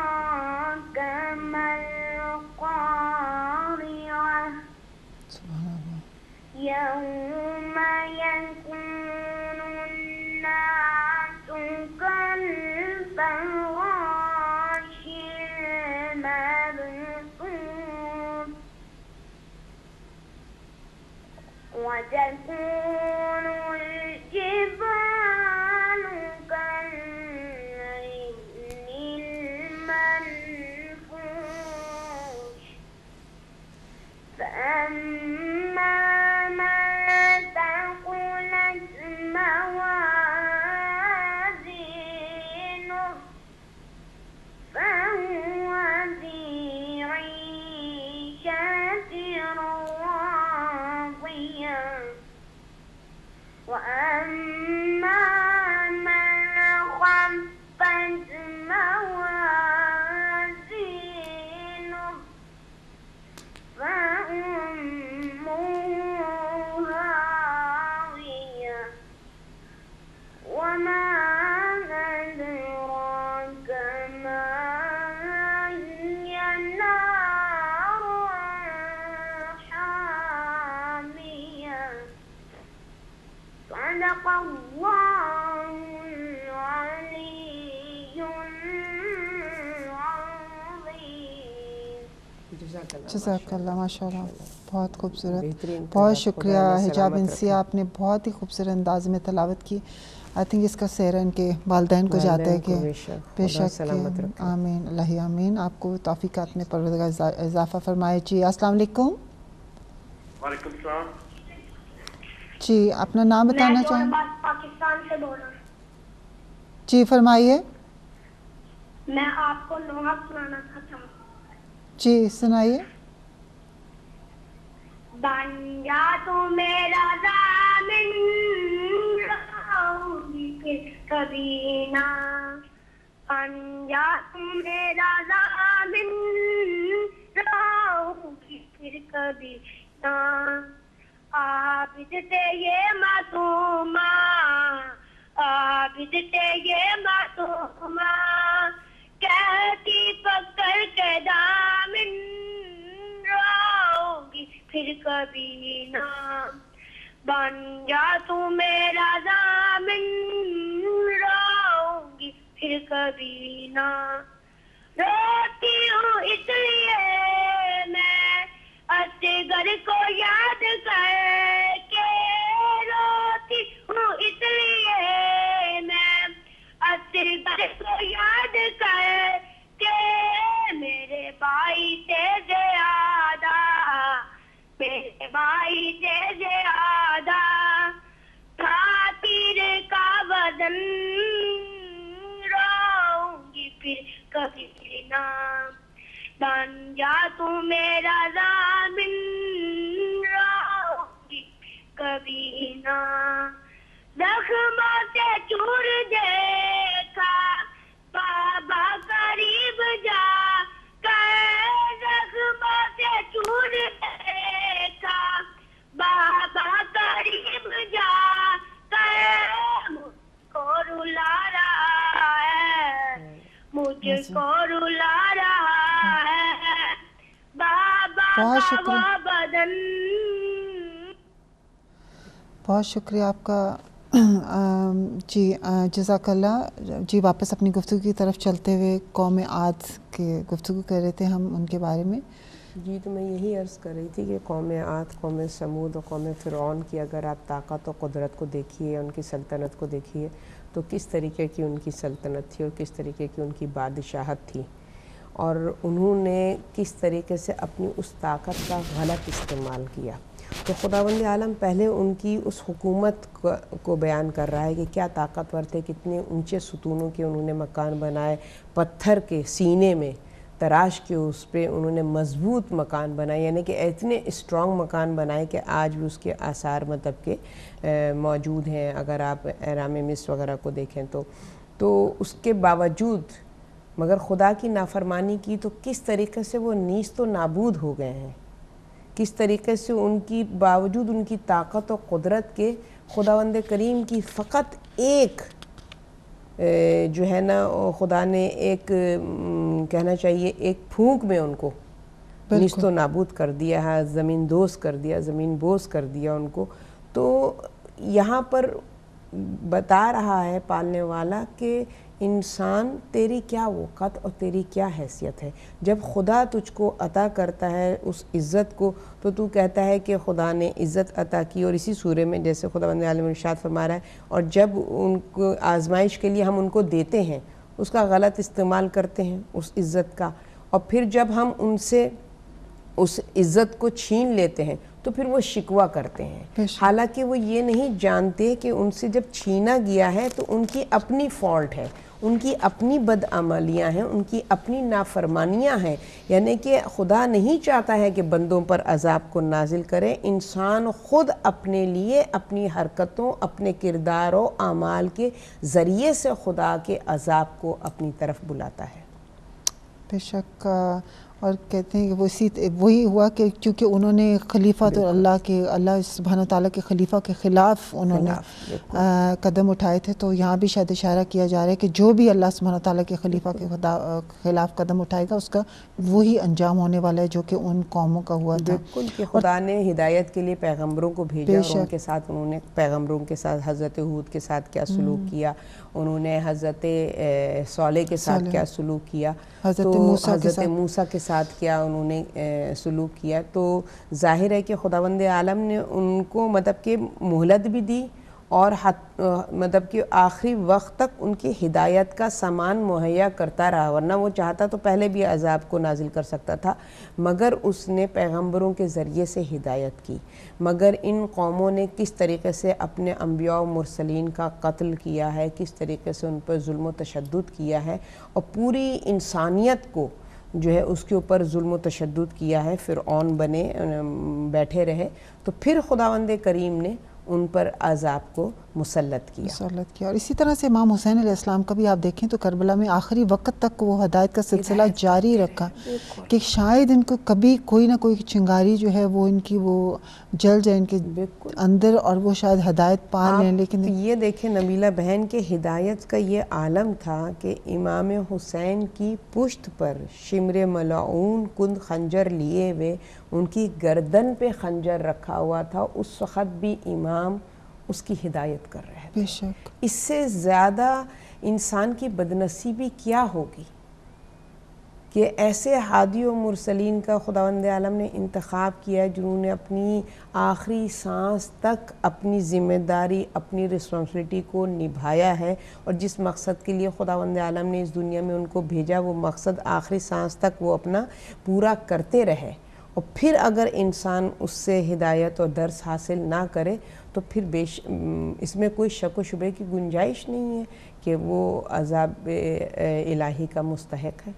ما القارعة يوم يكون الناس كالفراش المبثوث وتكون الجبال كالعهن الله العلي العظيم. جزاک اللہ، ماشاء اللہ، بہت خوبصورت، بہترین، بہت شکریہ خدا اللہ حجاب سلامت انسی، رکھے۔ آپ نے بہت ہی خوبصورت انداز میں تلاوت کی۔ آئی تھنک اس کا سیر ان کے والدین کو جاتا ہے کہ بے شک، آمین، اللہ آمین، آپ کو توفیقات میں پروردگار اضافہ فرمائے۔ جی السلام علیکم۔ وعلیکم السلام۔ جی اپنا نام بتانا چاہیں؟ میں پاکستان سے بول رہا ہوں۔ جی فرمائیے۔ میں آپ کو نوحہ سنانا چاہتا ہوں۔ جی سنائیے۔ بن جا تو میرا ضامن، رہوں گی پھر کبھی نہ، بن جا تو میرا ضامن، رہوں گی پھر کبھی نہ، عابد تھے یہ معصومہ، عابد تھے یہ معصومہ، کہتی پکڑ کے دامن، رہوں گی پھر کبھی نہ، بن جا تو میرا ضامن، رہوں گی پھر کبھی نہ، روتی ہوں اس لیے میں اصغر کو یاد کر کے، روتی ہوں اس لیے میں اصغر کو یاد کر کے، میرے بھائی سے زیادہ، میرے بھائی سے زیادہ تھا تیر کا وزن، رہوں گی پھر کبھی نہ، بن جا تو میرا ضامن، رہوں گی کبھی نہ، زخموں سے چور دیکھا بابا قریب جا کر، زخموں سے چور دیکھا بابا قریب جا کر، مجھ کو رلا رہا ہے، مجھ کو رلا رہا ہے بابا کا وہ بدن۔ بہت شکریہ آپ کا۔ جی جزاک اللہ۔ جی واپس اپنی گفتگو کی طرف چلتے ہوئے قوم عاد کے گفتگو کر رہے تھے ہم ان کے بارے میں۔ جی تو میں یہی عرض کر رہی تھی کہ قوم عاد، قوم سمود اور قوم فرعون کی اگر آپ طاقت و قدرت کو دیکھیے، ان کی سلطنت کو دیکھیے، تو کس طریقے کی ان کی سلطنت تھی اور کس طریقے کی ان کی بادشاہت تھی، اور انہوں نے کس طریقے سے اپنی اس طاقت کا غلط استعمال کیا۔ تو خداوند عالم پہلے ان کی اس حکومت کو بیان کر رہا ہے کہ کیا طاقتور تھے، کتنے اونچے ستونوں کے انہوں نے مکان بنائے، پتھر کے سینے میں تراش کے اس پہ انہوں نے مضبوط مکان بنائے، یعنی کہ اتنے اسٹرانگ مکان بنائے کہ آج بھی اس کے آثار مطلب کہ موجود ہیں۔ اگر آپ اہرام مصر وغیرہ کو دیکھیں تو اس کے باوجود مگر خدا کی نافرمانی کی تو کس طریقے سے وہ نیست و نابود ہو گئے ہیں، کس طریقے سے ان کی باوجود ان کی طاقت و قدرت کے خداوند کریم کی فقط ایک جو ہے نا خدا نے ایک کہنا چاہیے ایک پھونک میں ان کو نیست و نابود کر دیا ہے، زمین دوز کر دیا، زمین بوز کر دیا ان کو۔ تو یہاں پر بتا رہا ہے پالنے والا کہ انسان تیری کیا وقت اور تیری کیا حیثیت ہے۔ جب خدا تجھ کو عطا کرتا ہے اس عزت کو تو تو کہتا ہے کہ خدا نے عزت عطا کی، اور اسی سورے میں جیسے خداوند عالم ارشاد فرما رہا ہے، اور جب ان کو آزمائش کے لیے ہم ان کو دیتے ہیں اس کا غلط استعمال کرتے ہیں اس عزت کا، اور پھر جب ہم ان سے اس عزت کو چھین لیتے ہیں تو پھر وہ شکوہ کرتے ہیں، حالانکہ وہ یہ نہیں جانتے کہ ان سے جب چھینا گیا ہے تو ان کی اپنی فالٹ ہے، ان کی اپنی بدعملیاں ہیں، ان کی اپنی نافرمانیاں ہیں، یعنی کہ خدا نہیں چاہتا ہے کہ بندوں پر عذاب کو نازل کرے، انسان خود اپنے لیے اپنی حرکتوں، اپنے کردار و اعمال کے ذریعے سے خدا کے عذاب کو اپنی طرف بلاتا ہے۔ بے شک، اور کہتے ہیں کہ وہ وہی ہوا کہ چونکہ انہوں نے خلیفہ تو اللہ سبحانہ تعالیٰ کے خلیفہ کے خلاف انہوں نے قدم اٹھائے تھے، تو یہاں بھی شاید اشارہ کیا جا رہا ہے کہ جو بھی اللہ سبحانہ تعالیٰ کے خلیفہ کے خلاف قدم اٹھائے گا اس کا وہی انجام ہونے والا ہے جو کہ ان قوموں کا ہوا تھا۔ بالکل، کہ خدا نے ہدایت کے لیے پیغمبروں کو بھیجا اور ان کے ساتھ انہوں نے پیغمبروں کے ساتھ حضرت ہود کے ساتھ کیا سلوک کیا، انہوں نے حضرت صالح کے ساتھ کیا سلوک کیا، حضرت موسیٰ کے ساتھ کیا انہوں نے سلوک کیا۔ تو ظاہر ہے کہ خداوند عالم نے ان کو مطلب کہ مہلت بھی دی اور مطلب کہ آخری وقت تک ان کی ہدایت کا سامان مہیا کرتا رہا، ورنہ وہ چاہتا تو پہلے بھی عذاب کو نازل کر سکتا تھا، مگر اس نے پیغمبروں کے ذریعے سے ہدایت کی۔ مگر ان قوموں نے کس طریقے سے اپنے انبیاء و مرسلین کا قتل کیا ہے، کس طریقے سے ان پر ظلم و تشدد کیا ہے، اور پوری انسانیت کو جو ہے اس کے اوپر ظلم و تشدد کیا ہے، فرعون بنے بیٹھے رہے، تو پھر خداوند کریم نے ان پر عذاب کو مسلط کیا۔ اور اسی طرح سے امام حسین علیہ السلام کا بھی آپ دیکھیں تو کربلا میں آخری وقت تک وہ ہدایت کا سلسلہ جاری رکھا کہ شاید ان کو کبھی کوئی نہ کوئی چنگاری جو ہے وہ ان کی وہ جل جائے ان کے اندر اور وہ شاید ہدایت پا لیں۔ لیکن یہ دیکھیں نبیلہ بہن کے ہدایت کا یہ عالم تھا کہ امام حسین کی پشت پر شمر ملعون کند خنجر لیے ہوئے، ان کی گردن پہ خنجر رکھا ہوا تھا، اس وقت بھی امام اس کی ہدایت کر رہے تھے۔ بے شک اس سے زیادہ انسان کی بدنصیبی کیا ہوگی کہ ایسے ہادی و مرسلین کا خداوند عالم نے انتخاب کیا جنہوں نے اپنی آخری سانس تک اپنی ذمہ داری، اپنی رسپانسبلٹی کو نبھایا ہے، اور جس مقصد کے لیے خداوند عالم نے اس دنیا میں ان کو بھیجا وہ مقصد آخری سانس تک وہ اپنا پورا کرتے رہے۔ اور پھر اگر انسان اس سے ہدایت اور درس حاصل نہ کرے تو پھر اس میں کوئی شک و شبے کی گنجائش نہیں ہے کہ وہ عذاب الہی کا مستحق ہے۔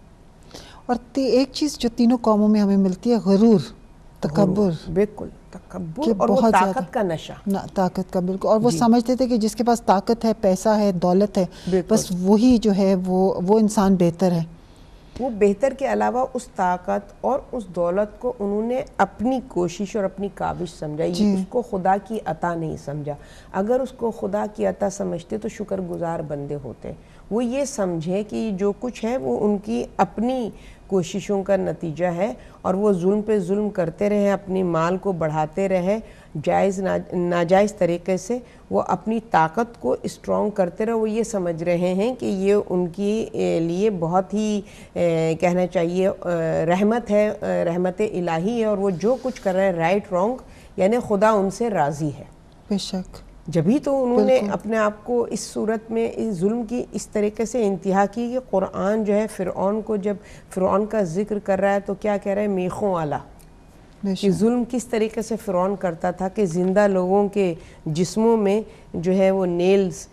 اور ایک چیز جو تینوں قوموں میں ہمیں ملتی ہے، غرور، تکبر، بالکل تکبر اور وہ طاقت کا نشہ، طاقت کا بالکل، اور وہ سمجھتے تھے کہ جس کے پاس طاقت ہے، پیسہ ہے، دولت ہے، بس وہی جو ہے وہ انسان بہتر ہے۔ وہ بہتر کے علاوہ اس طاقت اور اس دولت کو انہوں نے اپنی کوشش اور اپنی کاوش سمجھا، اس کو خدا کی عطا نہیں سمجھا۔ اگر اس کو خدا کی عطا سمجھتے تو شکر گزار بندے ہوتے۔ وہ یہ سمجھے کہ جو کچھ ہے وہ ان کی اپنی کوششوں کا نتیجہ ہے، اور وہ ظلم پہ ظلم کرتے رہے، اپنی مال کو بڑھاتے رہے، جائز ناجائز طریقے سے وہ اپنی طاقت کو اسٹرانگ کرتے رہے۔ وہ یہ سمجھ رہے ہیں کہ یہ ان کے لیے بہت ہی کہنا چاہیے رحمت ہے، رحمت الہی ہے، اور وہ جو کچھ کر رہے ہیں رائٹ رانگ یعنی خدا ان سے راضی ہے۔ بے شک جبھی تو انہوں نے اپنے آپ کو اس صورت میں اس ظلم کی اس طریقے سے انتہا کی کہ قرآن جو ہے فرعون کو جب فرعون کا ذکر کر رہا ہے تو کیا کہہ رہا ہے، میخوں والا، کہ ظلم کس طریقے سے فرعون کرتا تھا کہ زندہ لوگوں کے جسموں میں جو ہے وہ نیلز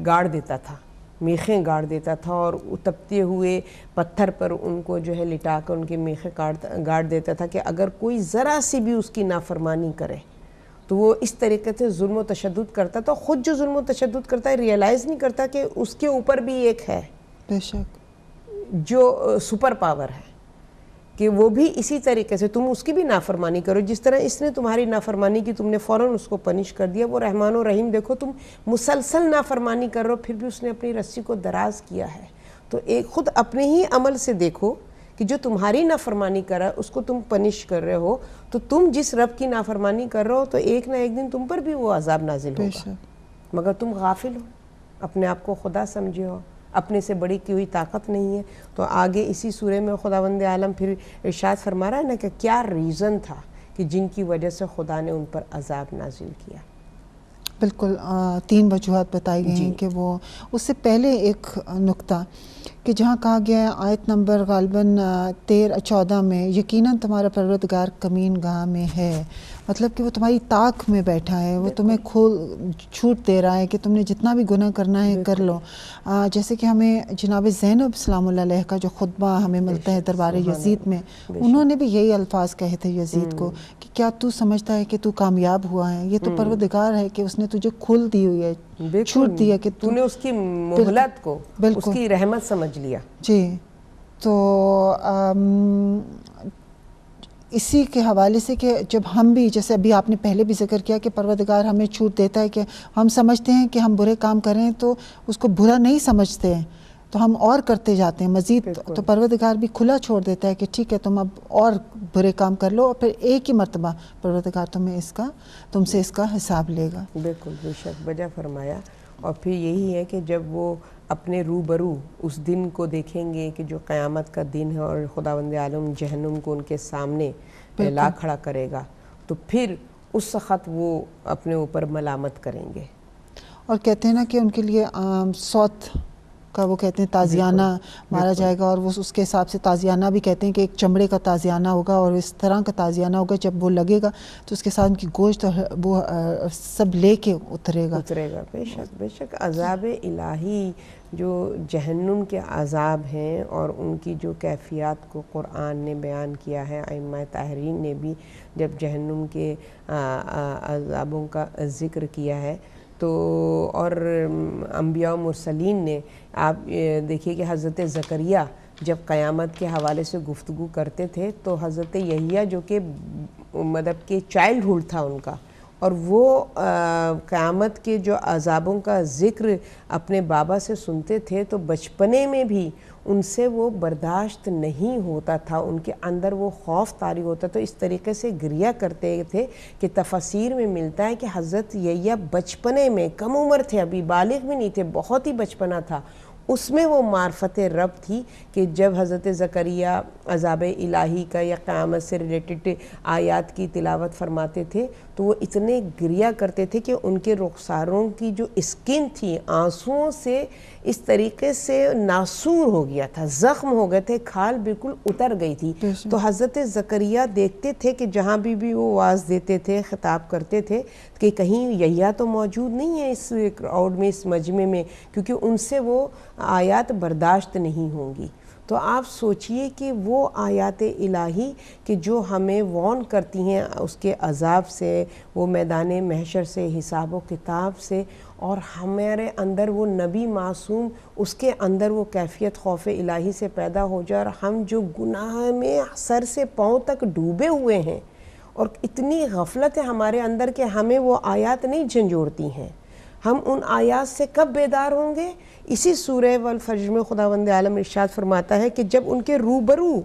گاڑ دیتا تھا، میخیں گاڑ دیتا تھا، اور تپتے ہوئے پتھر پر ان کو جو ہے لٹا کر ان کے میخیں گاڑ دیتا تھا کہ اگر کوئی ذرا سی بھی اس کی نافرمانی کرے تو وہ اس طریقے سے ظلم و تشدد کرتا تھا۔ خود جو ظلم و تشدد کرتا ہے ریئلائز نہیں کرتا کہ اس کے اوپر بھی ایک ہے بے شک جو سپر پاور ہے، کہ وہ بھی اسی طریقے سے تم اس کی بھی نافرمانی کرو، جس طرح اس نے تمہاری نافرمانی کی تم نے فوراً اس کو پنش کر دیا۔ وہ رحمان و رحیم دیکھو، تم مسلسل نافرمانی کر رہے ہو پھر بھی اس نے اپنی رسی کو دراز کیا ہے۔ تو ایک خود اپنے ہی عمل سے دیکھو کہ جو تمہاری نافرمانی کر رہا ہے اس کو تم پنش کر رہے ہو، تو تم جس رب کی نافرمانی کر رہے ہو تو ایک نہ ایک دن تم پر بھی وہ عذاب نازل ہوگا، مگر تم غافل ہو، اپنے آپ کو خدا سمجھے ہو، اپنے سے بڑی کی ہوئی طاقت نہیں ہے۔ تو آگے اسی سورہ میں خداوند عالم پھر ارشاد فرما رہا ہے نا کہ کیا ریزن تھا کہ جن کی وجہ سے خدا نے ان پر عذاب نازل کیا۔ بالکل 3 وجوہات بتائی گئی ہیں کہ وہ اس سے پہلے ایک نقطہ کہ جہاں کہا گیا ہے آیت نمبر غالباً 13-14 میں، یقیناً تمہارا پروردگار کمین گاہ میں ہے، مطلب کہ وہ تمہاری طاق میں بیٹھا ہے، وہ تمہیں چھوٹ دے رہا ہے کہ تم نے جتنا بھی گناہ کرنا ہے کر لو۔ جیسے کہ ہمیں جناب زینب سلام اللہ علیہ کا جو خطبہ ہمیں ملتا ہے دربار یزید میں، انہوں نے بھی یہی الفاظ کہے تھے یزید کو کہ کیا تو سمجھتا ہے کہ تو کامیاب ہوا ہے؟ یہ تو پروردگار ہے کہ اس نے تجھے کھل دی ہوئی ہے، چھوٹ دیا کہ تو نے اس کی مہلت کو اس کی رحمت سمجھ لیا۔ جی، تو اسی کے حوالے سے کہ جب ہم بھی، جیسے ابھی آپ نے پہلے بھی ذکر کیا کہ پروردگار ہمیں چھوٹ دیتا ہے کہ ہم سمجھتے ہیں کہ ہم برے کام کریں تو اس کو برا نہیں سمجھتے ہیں، تو ہم اور کرتے جاتے ہیں مزید، تو پروردگار بھی کھلا چھوڑ دیتا ہے کہ ٹھیک ہے تم اب اور برے کام کر لو، اور پھر ایک ہی مرتبہ پروردگار تم سے اس کا حساب لے گا۔ بالکل بے شک بجا فرمایا۔ اور پھر یہی ہے کہ جب وہ اپنے روبرو اس دن کو دیکھیں گے کہ جو قیامت کا دن ہے، اور خداوند عالم جہنم کو ان کے سامنے لا کھڑا کرے گا، تو پھر اس وقت وہ اپنے اوپر ملامت کریں گے، اور کہتے ہیں نا کہ ان کے لیے سوت کا وہ کہتے ہیں تازیانہ مارا جائے گا، اور وہ اس کے حساب سے تازیانہ بھی کہتے ہیں کہ ایک چمڑے کا تازیانہ ہوگا، اور اس طرح کا تازیانہ ہوگا جب وہ لگے گا تو اس کے ساتھ ان کی گوشت وہ سب لے کے اترے گا۔ بے شک بے شک۔ عذاب الہی جو جہنم کے عذاب ہیں اور ان کی جو کیفیات کو قرآن نے بیان کیا ہے، ائمہ طاہرین نے بھی جب جہنم کے عذابوں کا ذکر کیا ہے تو، اور انبیاء و مرسلین نے، آپ دیکھیے کہ حضرت زکریہ جب قیامت کے حوالے سے گفتگو کرتے تھے تو حضرت یحییٰ جو کہ مطلب کہ چائلڈ ہوڈ تھا ان کا، اور وہ قیامت کے جو عذابوں کا ذکر اپنے بابا سے سنتے تھے تو بچپنے میں بھی ان سے وہ برداشت نہیں ہوتا تھا، ان کے اندر وہ خوف طاری ہوتا، تو اس طریقے سے گریہ کرتے تھے کہ تفاسیر میں ملتا ہے کہ حضرت یحییٰ بچپنے میں، کم عمر تھے، ابھی بالغ بھی نہیں تھے، بہت ہی بچپنا تھا، اس میں وہ معرفت رب تھی کہ جب حضرت زکریہ عذاب الہی کا یا قیامت سے ریلیٹڈ آیات کی تلاوت فرماتے تھے تو وہ اتنے گریہ کرتے تھے کہ ان کے رخساروں کی جو اسکن تھی آنسوؤں سے اس طریقے سے ناسور ہو گیا تھا، زخم ہو گئے تھے، کھال بالکل اتر گئی تھی۔ تو حضرت زکریہ دیکھتے تھے کہ جہاں بھی وہ واعظ دیتے تھے، خطاب کرتے تھے کہ کہیں یحییٰ تو موجود نہیں ہے اس کراؤڈ میں، اس مجمع میں، کیونکہ ان سے وہ آیات برداشت نہیں ہوں گی۔ تو آپ سوچئے کہ وہ آیات الہی کہ جو ہمیں وارن کرتی ہیں اس کے عذاب سے، وہ میدان محشر سے، حساب و کتاب سے، اور ہمارے اندر وہ نبی معصوم، اس کے اندر وہ کیفیت خوف الہی سے پیدا ہو جائے، اور ہم جو گناہ میں سر سے پاؤں تک ڈوبے ہوئے ہیں، اور اتنی غفلت ہے ہمارے اندر کہ ہمیں وہ آیات نہیں جھنجھوڑتی ہیں، ہم ان آیات سے کب بیدار ہوں گے؟ اسی سورہ والفجر میں خداوند عالم ارشاد فرماتا ہے کہ جب ان کے روبرو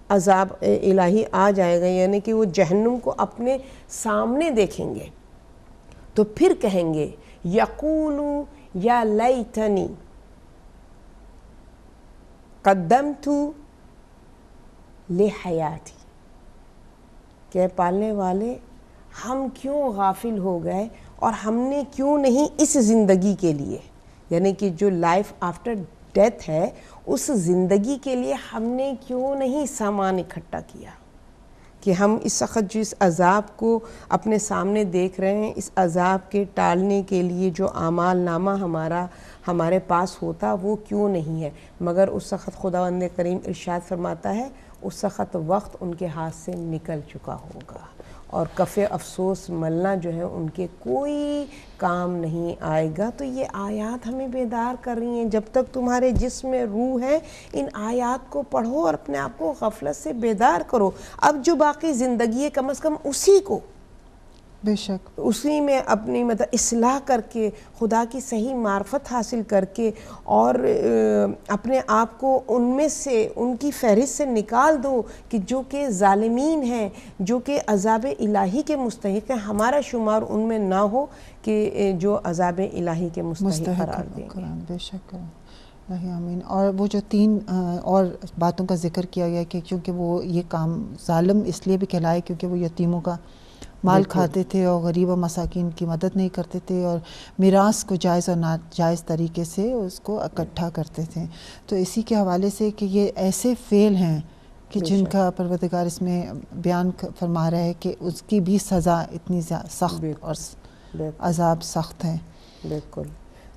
عذاب الہی آ جائے گا، یعنی کہ وہ جہنم کو اپنے سامنے دیکھیں گے تو پھر کہیں گے یقولو یا لیتنی قدمت لحیاتی، کہ پالنے والے ہم کیوں غافل ہو گئے، اور ہم نے کیوں نہیں اس زندگی کے لیے، یعنی کہ جو لائف آفٹر ڈیتھ ہے، اس زندگی کے لیے ہم نے کیوں نہیں سامان اکٹھا کیا، کہ ہم اس وقت جو اس عذاب کو اپنے سامنے دیکھ رہے ہیں، اس عذاب کے ٹالنے کے لیے جو اعمال نامہ ہمارے پاس ہوتا وہ کیوں نہیں ہے۔ مگر اس وقت خداوند کریم ارشاد فرماتا ہے اس وقت وقت ان کے ہاتھ سے نکل چکا ہوگا، اور کف افسوس ملنا جو ہے ان کے کوئی کام نہیں آئے گا۔ تو یہ آیات ہمیں بیدار کر رہی ہیں، جب تک تمہارے جسم میں روح ہے ان آیات کو پڑھو اور اپنے آپ کو غفلت سے بیدار کرو۔ اب جو باقی زندگی ہے کم از کم اسی کو، بے شک اسی میں اپنی اصلاح کر کے، خدا کی صحیح معرفت حاصل کر کے، اور اپنے آپ کو ان میں سے، ان کی فہرست سے نکال دو کہ جو کہ ظالمین ہیں، جو کہ عذاب الہی کے مستحق ہیں، ہمارا شمار ان میں نہ ہو کہ جو عذاب الہی کے مستحق قرار دیں گے۔ بے شک آمین۔ اور وہ جو 3 اور باتوں کا ذکر کیا گیا کہ کیونکہ وہ یہ کام ظالم اس لیے بھی کہلائے کیونکہ وہ یتیموں کا مال کھاتے تھے اور غریب و مساکین کی مدد نہیں کرتے تھے، اور میراث کو جائز اور ناجائز طریقے سے اس کو اکٹھا کرتے تھے۔ تو اسی کے حوالے سے کہ یہ ایسے فعل ہیں کہ جن کا پروردگار اس میں بیان فرما رہا ہے کہ اس کی بھی سزا اتنی سخت اور عذاب سخت ہے۔ بالکل،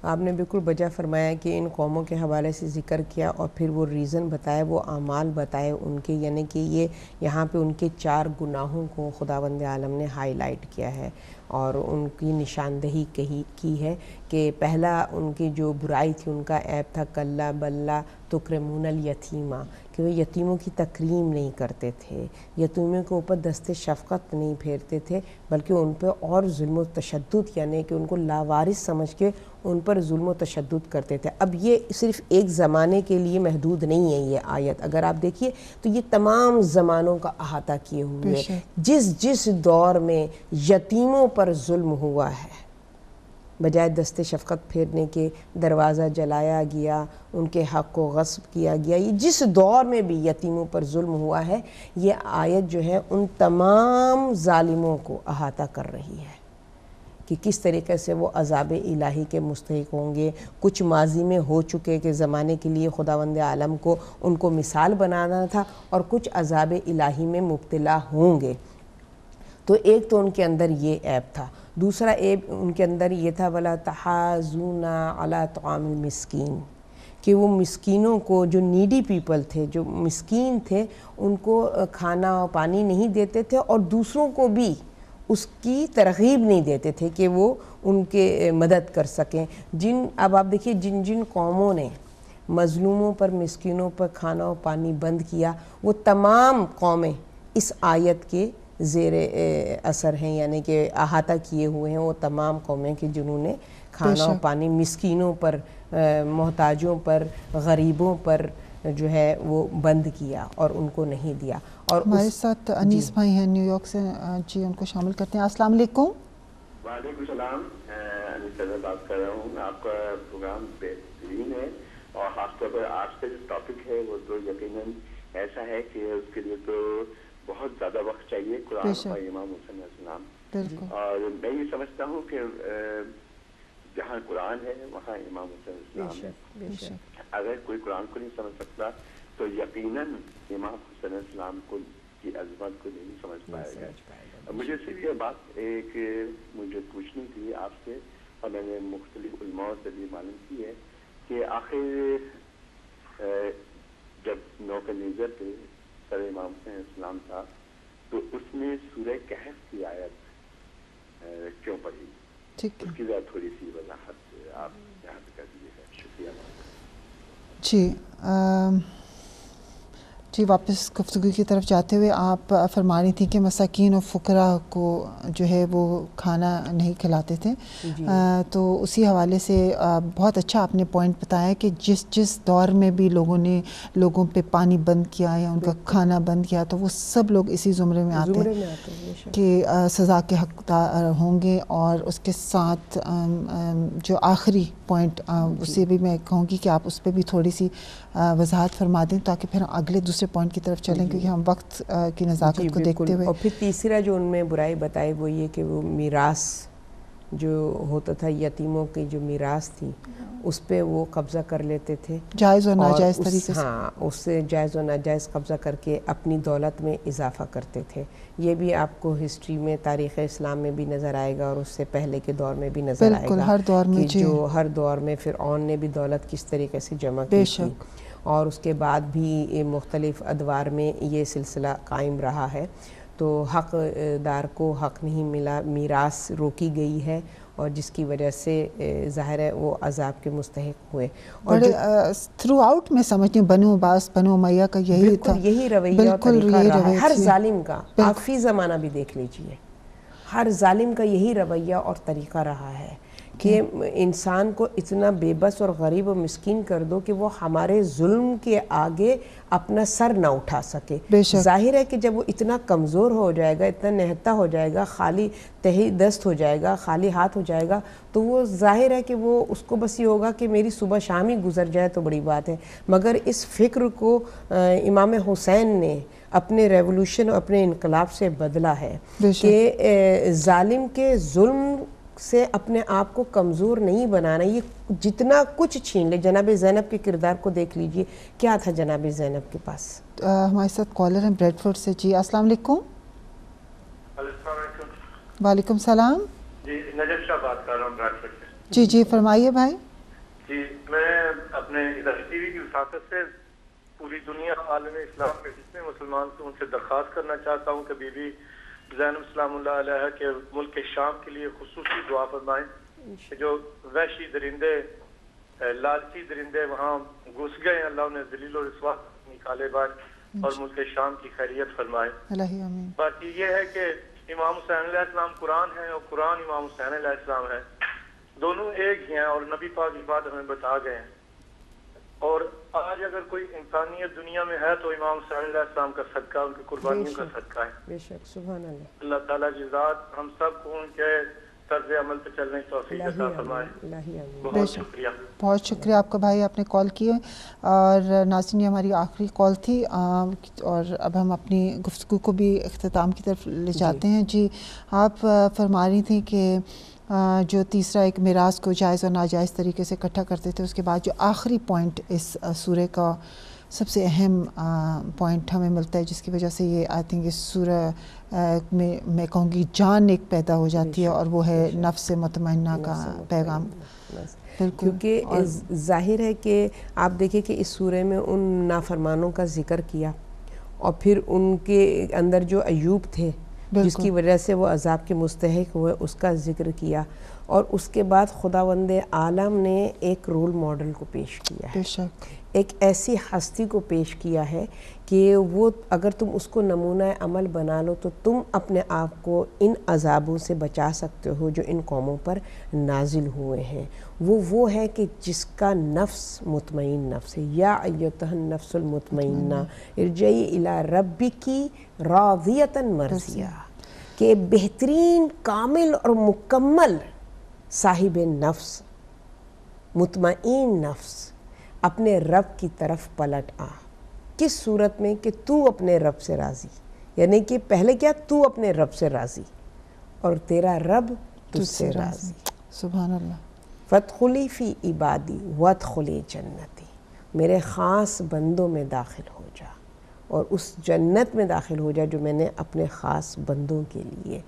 آپ نے بالکل بجا فرمایا کہ ان قوموں کے حوالے سے ذکر کیا، اور پھر وہ ریزن بتائے، وہ اعمال بتائے ان کے، یعنی کہ یہ یہاں پہ ان کے 4 گناہوں کو خداوند عالم نے ہائی لائٹ کیا ہے، اور ان کی نشاندہی کی ہے کہ پہلا ان کی جو برائی تھی ان کا عیب تھا کلا بلا تکرمون الیتیمہ، کہ وہ یتیموں کی تکریم نہیں کرتے تھے، یتیموں کے اوپر دست شفقت نہیں پھیرتے تھے، بلکہ ان پہ اور ظلم و تشدد، یعنی کہ ان کو لاوارث سمجھ کے ان پر ظلم و تشدد کرتے تھے۔ اب یہ صرف ایک زمانے کے لیے محدود نہیں ہے یہ آیت، اگر آپ دیکھیے تو یہ تمام زمانوں کا احاطہ کیے ہوئے ہے۔ جس دور میں یتیموں پر ظلم ہوا ہے، بجائے دست شفقت پھیرنے کے دروازہ جلایا گیا، ان کے حق کو غصب کیا گیا، یہ جس دور میں بھی یتیموں پر ظلم ہوا ہے، یہ آیت جو ہے ان تمام ظالموں کو احاطہ کر رہی ہے کہ کس طریقے سے وہ عذاب الہی کے مستحق ہوں گے۔ کچھ ماضی میں ہو چکے کہ زمانے کے لیے خداوند عالم کو ان کو مثال بنانا تھا، اور کچھ عذاب الہی میں مبتلا ہوں گے۔ تو ایک تو ان کے اندر یہ عیب تھا، دوسرا عیب ان کے اندر یہ تھا وَلَا تَحَاضُونَ عَلَىٰ طَعَامِ الْمِسْكِينِ، کہ وہ مسکینوں کو، جو نیڈی پیپل تھے، جو مسکین تھے، ان کو کھانا و پانی نہیں دیتے تھے، اور دوسروں کو بھی اس کی ترغیب نہیں دیتے تھے کہ وہ ان کے مدد کر سکیں۔ اب آپ دیکھیے جن قوموں نے مظلوموں پر، مسکینوں پر کھانا و پانی بند کیا، وہ تمام قومیں اس آیت کے زیر اثر ہیں، یعنی کہ احاطہ کیے ہوئے ہیں وہ تمام قومیں کہ جنہوں نے کھانا و پانی مسکینوں پر، محتاجوں پر، غریبوں پر جو ہے وہ بند کیا اور ان کو نہیں دیا۔ اور ہمارے ساتھ انیس بھائی ہیں نیو یارک سے، جی ان کو شامل کرتے ہیں۔ السلام علیکم۔ وعلیکم السلام، انیس صدر بات کر رہا ہوں۔ آپ کا پروگرام بہترین ہے، اور خاص طور پر آج کا جو ٹاپک ہے وہ تو یقیناً ایسا ہے کہ اس کے لیے تو بہت زیادہ وقت چاہیے، قرآن اور امام حسین علیہ السلام۔ اور میں یہ سمجھتا ہوں کہ جہاں قرآن ہے وہاں امام حسین علیہ السلام ہے۔ اگر کوئی قرآن کو نہیں سمجھ سکتا تو یقیناً امام حسین علیہ السلام کی عظمت کو نہیں سمجھ پائے گا۔ مجھے صرف یہ بات ایک مجھے پوچھنی تھی آپ سے، اور میں نے مختلف علماء سے بھی معلوم کی ہے کہ آخر جب نوکہ نیزر پہ سر امام حسین علیہ السلام تھا تو اس میں سورہ کہف کی آیت کیوں پڑھی؟ اس کی ذرا تھوڑی سی وضاحت آپ یہاں پہ کر دیجیے، شکریہ۔ جی واپس گفتگو کی طرف جاتے ہوئے آپ فرما رہی تھیں کہ مساکین و فقراء کو جو ہے وہ کھانا نہیں کھلاتے تھے، تو اسی حوالے سے بہت اچھا آپ نے پوائنٹ بتایا کہ جس دور میں بھی لوگوں پہ پانی بند کیا یا ان کا کھانا بند کیا تو وہ سب لوگ اسی زمرے میں آتے ہیں کہ سزا کے حقدار ہوں گے۔ اور اس کے ساتھ جو آخری پوائنٹ اسے بھی میں کہوں گی کہ آپ اس پہ بھی تھوڑی سی وضاحت فرما دیں تاکہ پھر اگلے دوسرے پوائنٹ کی طرف چلیں، کیونکہ ہم وقت کی نزاکت کو دیکھتے ہوئے۔ اور پھر تیسرا جو ان میں برائی بتائی وہ یہ کہ وہ میراث جو ہوتا تھا، یتیموں کی جو میراث تھی اس پہ وہ قبضہ کر لیتے تھے، جائز اور ناجائز طریقے سے۔ ہاں، اس سے جائز و ناجائز قبضہ کر کے اپنی دولت میں اضافہ کرتے تھے۔ یہ بھی آپ کو ہسٹری میں، تاریخ اسلام میں بھی نظر آئے گا، اور اس سے پہلے کے دور میں بھی نظر آئے گا، ہر دور میں جو ہر دور میں فرعون نے بھی دولت کس طریقے سے جمع کی تھی، اور اس کے بعد بھی مختلف ادوار میں یہ سلسلہ قائم رہا ہے۔ تو حق دار کو حق نہیں ملا، میراث روکی گئی ہے، اور جس کی وجہ سے ظاہر ہے وہ عذاب کے مستحق ہوئے۔ اور تھرو آؤٹ میں سمجھتی ہوں بنو عباس، بنو امیہ کا یہی تھا، یہی رویہ اور طریقہ رہا ہے ہر ظالم کا۔ آپ فی زمانہ بھی دیکھ لیجئے، ہر ظالم کا یہی رویہ اور طریقہ رہا ہے کہ انسان کو اتنا بے بس اور غریب و مسکین کر دو کہ وہ ہمارے ظلم کے آگے اپنا سر نہ اٹھا سکے۔ ظاہر ہے کہ جب وہ اتنا کمزور ہو جائے گا، اتنا نہتا ہو جائے گا، خالی تہی دست ہو جائے گا، خالی ہاتھ ہو جائے گا، تو وہ ظاہر ہے کہ وہ اس کو بس یہ ہوگا کہ میری صبح شام ہی گزر جائے تو بڑی بات ہے۔ مگر اس فکر کو امام حسین نے اپنے ریولوشن، اپنے انقلاب سے بدلا ہے کہ ظالم کے ظلم سے اپنے آپ کو کمزور نہیں بنانا، یہ جتنا کچھ چھین لے۔ جناب زینب کے کردار کو دیکھ لیجئے، کیا تھا جناب زینب کے پاس۔ ہمارے ساتھ کالر ہیں بریڈ فورڈ سے۔ جی السلام علیکم۔ السلام علیکم۔ وعلیکم السلام۔ جی نجف شاہ بات کر رہا ہوں بریڈ فورڈ سے۔ جی جی فرمائیے بھائی۔ جی میں اپنے ٹی وی کی وساطت سے پوری دنیا عالم اسلام کے جتنے مسلمان سے ان سے درخواست کرنا چاہتا ہوں کہ بی بی زینب سلام اللہ علیہ کے ملک شام کے لیے خصوصی دعا فرمائیں کہ جو وحشی درندے لالچی درندے وہاں گھس گئے ہیں اللہ انہیں ذلیل و رسوا نکالے باہر اور ملک شام کی خیریت فرمائے. باقی یہ ہے کہ امام حسین علیہ السلام قرآن ہے اور قرآن امام حسین علیہ السلام ہے, دونوں ایک ہی ہیں اور نبی پاک کی بات ہمیں بتا گئے ہیں. اور آج اگر کوئی انسانیت دنیا میں ہے تو امام حسین علیہ السلام کا صدقہ, ان کی قربانیوں کا صدقہ ہے. بے شک, سبحان اللہ. اللہ تعالیٰ کی ذات ہم سب کو ان کے طرز عمل پہ چلنے کی توفیق عطا فرمائے. بہت شکریہ. بہت شکریہ آپ کا بھائی, آپ نے کال کی. اور ناظرین یہ ہماری آخری کال تھی اور اب ہم اپنی گفتگو کو بھی اختتام کی طرف لے جاتے ہیں. جی آپ فرما رہی تھیں کہ جو تیسرا ایک میراث کو جائز اور ناجائز طریقے سے اکٹھا کرتے تھے, اس کے بعد جو آخری پوائنٹ اس سورہ کا سب سے اہم پوائنٹ ہمیں ملتا ہے, جس کی وجہ سے یہ آئی تھنک اس سورہ میں کہوں گی جان ایک پیدا ہو جاتی ہے, اور وہ ہے نفس مطمئنہ کا پیغام. کیونکہ ظاہر ہے کہ آپ دیکھیں کہ اس سورہ میں ان نافرمانوں کا ذکر کیا, اور پھر ان کے اندر جو ایوب تھے جس کی وجہ سے وہ عذاب کے مستحق ہوئے اس کا ذکر کیا, اور اس کے بعد خداوند عالم نے ایک رول ماڈل کو پیش کیا ہے, ایک ایسی ہستی کو پیش کیا ہے کہ وہ اگر تم اس کو نمونہ عمل بنا لو تو تم اپنے آپ کو ان عذابوں سے بچا سکتے ہو جو ان قوموں پر نازل ہوئے ہیں. وہ ہے کہ جس کا نفس مطمئن نفس ہے. یا ایتھا النفس المطمئنہ ارجعی الی ربکی راضیۃ مرضیہ, کہ بہترین کامل اور مکمل صاحب نفس مطمئن نفس اپنے رب کی طرف پلٹ آ. کس صورت میں؟ کہ تو اپنے رب سے راضی, یعنی کہ پہلے کیا, تو اپنے رب سے راضی اور تیرا رب تجھ سے راضی. سبحان اللہ. فادخلی فی عبادی وادخلی جنتی, میرے خاص بندوں میں داخل ہو جا اور اس جنت میں داخل ہو جا جو میں نے اپنے خاص بندوں کے لیے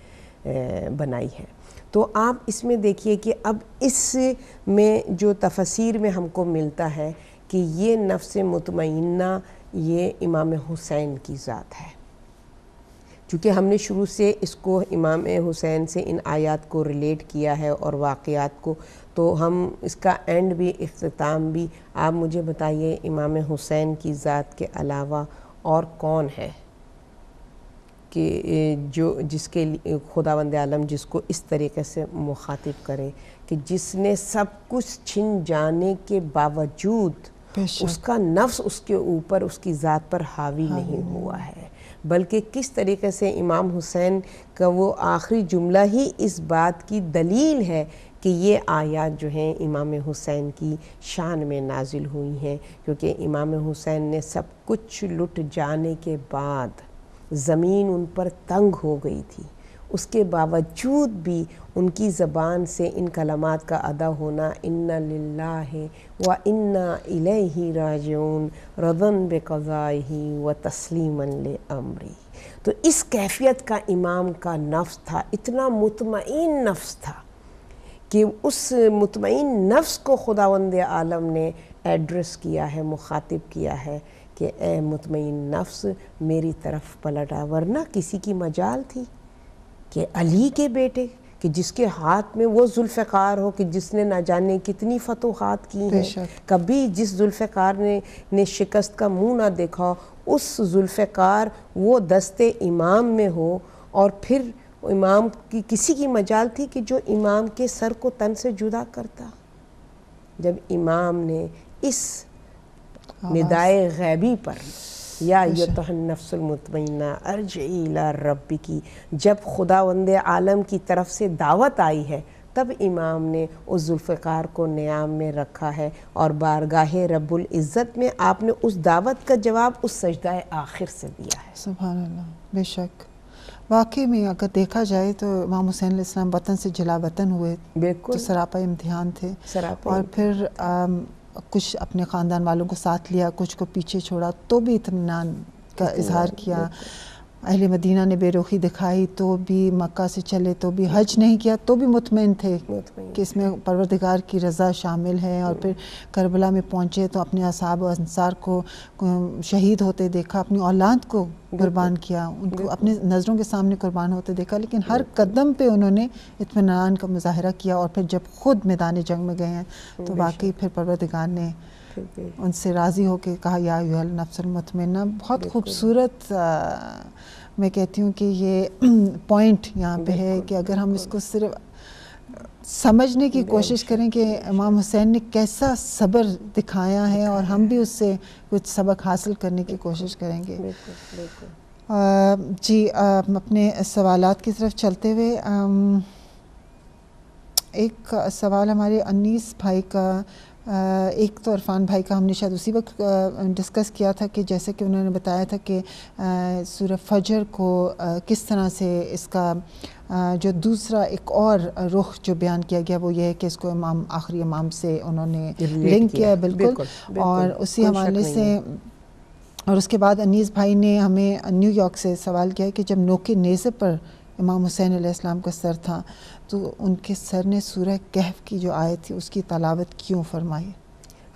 بنائی ہے. تو آپ اس میں دیکھیے کہ اب اس میں جو تفسیر میں ہم کو ملتا ہے کہ یہ نفس مطمئنہ یہ امام حسین کی ذات ہے. چونکہ ہم نے شروع سے اس کو امام حسین سے ان آیات کو ریلیٹ کیا ہے اور واقعات کو, تو ہم اس کا اینڈ بھی اختتام بھی آپ مجھے بتائیے امام حسین کی ذات کے علاوہ اور کون ہے کہ جس کے خداوند عالم جس کو اس طریقے سے مخاطب کرے کہ جس نے سب کچھ چھن جانے کے باوجود اس کا نفس اس کے اوپر اس کی ذات پر حاوی نہیں ہوا ہے, بلکہ کس طریقے سے امام حسین کا وہ آخری جملہ ہی اس بات کی دلیل ہے کہ یہ آیات جو ہیں امام حسین کی شان میں نازل ہوئی ہیں. کیونکہ امام حسین نے سب کچھ لٹ جانے کے بعد زمین ان پر تنگ ہو گئی تھی, اس کے باوجود بھی ان کی زبان سے ان کلمات کا ادا ہونا انا للہ و انا الیہ راجعون رضا بقضائہ و تسلیما لامری. تو اس کیفیت کا امام کا نفس تھا, اتنا مطمئن نفس تھا کہ اس مطمئن نفس کو خداوند عالم نے ایڈریس کیا ہے, مخاطب کیا ہے کہ اے مطمئن نفس میری طرف پلٹا. ورنہ کسی کی مجال تھی کہ علی کے بیٹے کہ جس کے ہاتھ میں وہ ذوالفقار ہو کہ جس نے نہ جانے کتنی فتوحات کی ہیں, کبھی جس ذوالفقار نے شکست کا منہ نہ دیکھا ہو, اس ذوالفقار وہ دست امام میں ہو, اور پھر امام کی کسی کی مجال تھی کہ جو امام کے سر کو تن سے جدا کرتا. جب امام نے اس ندائے غیبی پر یا ایتھا النفس المطمئنہ ارجعی الی ربکی, جب خداوند عالم کی طرف سے دعوت آئی ہے, تب امام نے اس ذوالفقار کو نیام میں رکھا ہے, اور بارگاہ رب العزت میں آپ نے اس دعوت کا جواب اس سجدہ آخر سے دیا ہے. سبحان اللہ. بے شک واقعی میں اگر دیکھا جائے تو امام حسین علیہ السلام وطن سے جلا وطن ہوئے, تو سراپا امتحان تھے, اور پھر کچھ اپنے خاندان والوں کو ساتھ لیا, کچھ کو پیچھے چھوڑا, تو بھی اطمینان کا اظہار کیا. اہل مدینہ نے بے رخی دکھائی تو بھی، مکہ سے چلے تو بھی، حج نہیں کیا تو بھی مطمئن تھے کہ اس میں پروردگار کی رضا شامل ہے، اور پھر کربلا میں پہنچے تو اپنے اصحاب و انصار کو شہید ہوتے دیکھا، اپنی اولاد کو قربان کیا، ان کو اپنے نظروں کے سامنے قربان ہوتے دیکھا، لیکن ہر قدم پہ انہوں نے اطمینان کا مظاہرہ کیا، اور پھر جب خود میدان جنگ میں گئے ہیں تو واقعی پھر پروردگار نے ان سے راضی ہو کے کہا یا ایھا النفس المطمئنہ۔ بہت خوبصورت میں کہتی ہوں کہ یہ پوائنٹ یہاں پہ ہے کہ اگر ہم اس کو صرف سمجھنے کی کوشش کریں کہ امام حسین نے کیسا صبر دکھایا ہے، اور ہم بھی اس سے کچھ سبق حاصل کرنے کی کوشش کریں گے۔ جی اپنے سوالات کی طرف چلتے ہوئے ایک سوال ہمارے انیس بھائی کا، ایک تو عرفان بھائی کا ہم نے شاید اسی وقت ڈسکس کیا تھا کہ جیسے کہ انہوں نے بتایا تھا کہ سورہ فجر کو کس طرح سے اس کا جو دوسرا ایک اور رخ جو بیان کیا گیا وہ یہ ہے کہ اس کو امام آخری امام سے انہوں نے لنک کیا ہے، بالکل، اور اسی حوالے سے، اور اس کے بعد انیس بھائی نے ہمیں نیو یارک سے سوال کیا ہے کہ جب نوک نیزے پر امام حسین علیہ السلام کا سر تھا تو ان کے سر نے سورہ کہف کی جو آیت تھی اس کی تلاوت کیوں فرمائی؟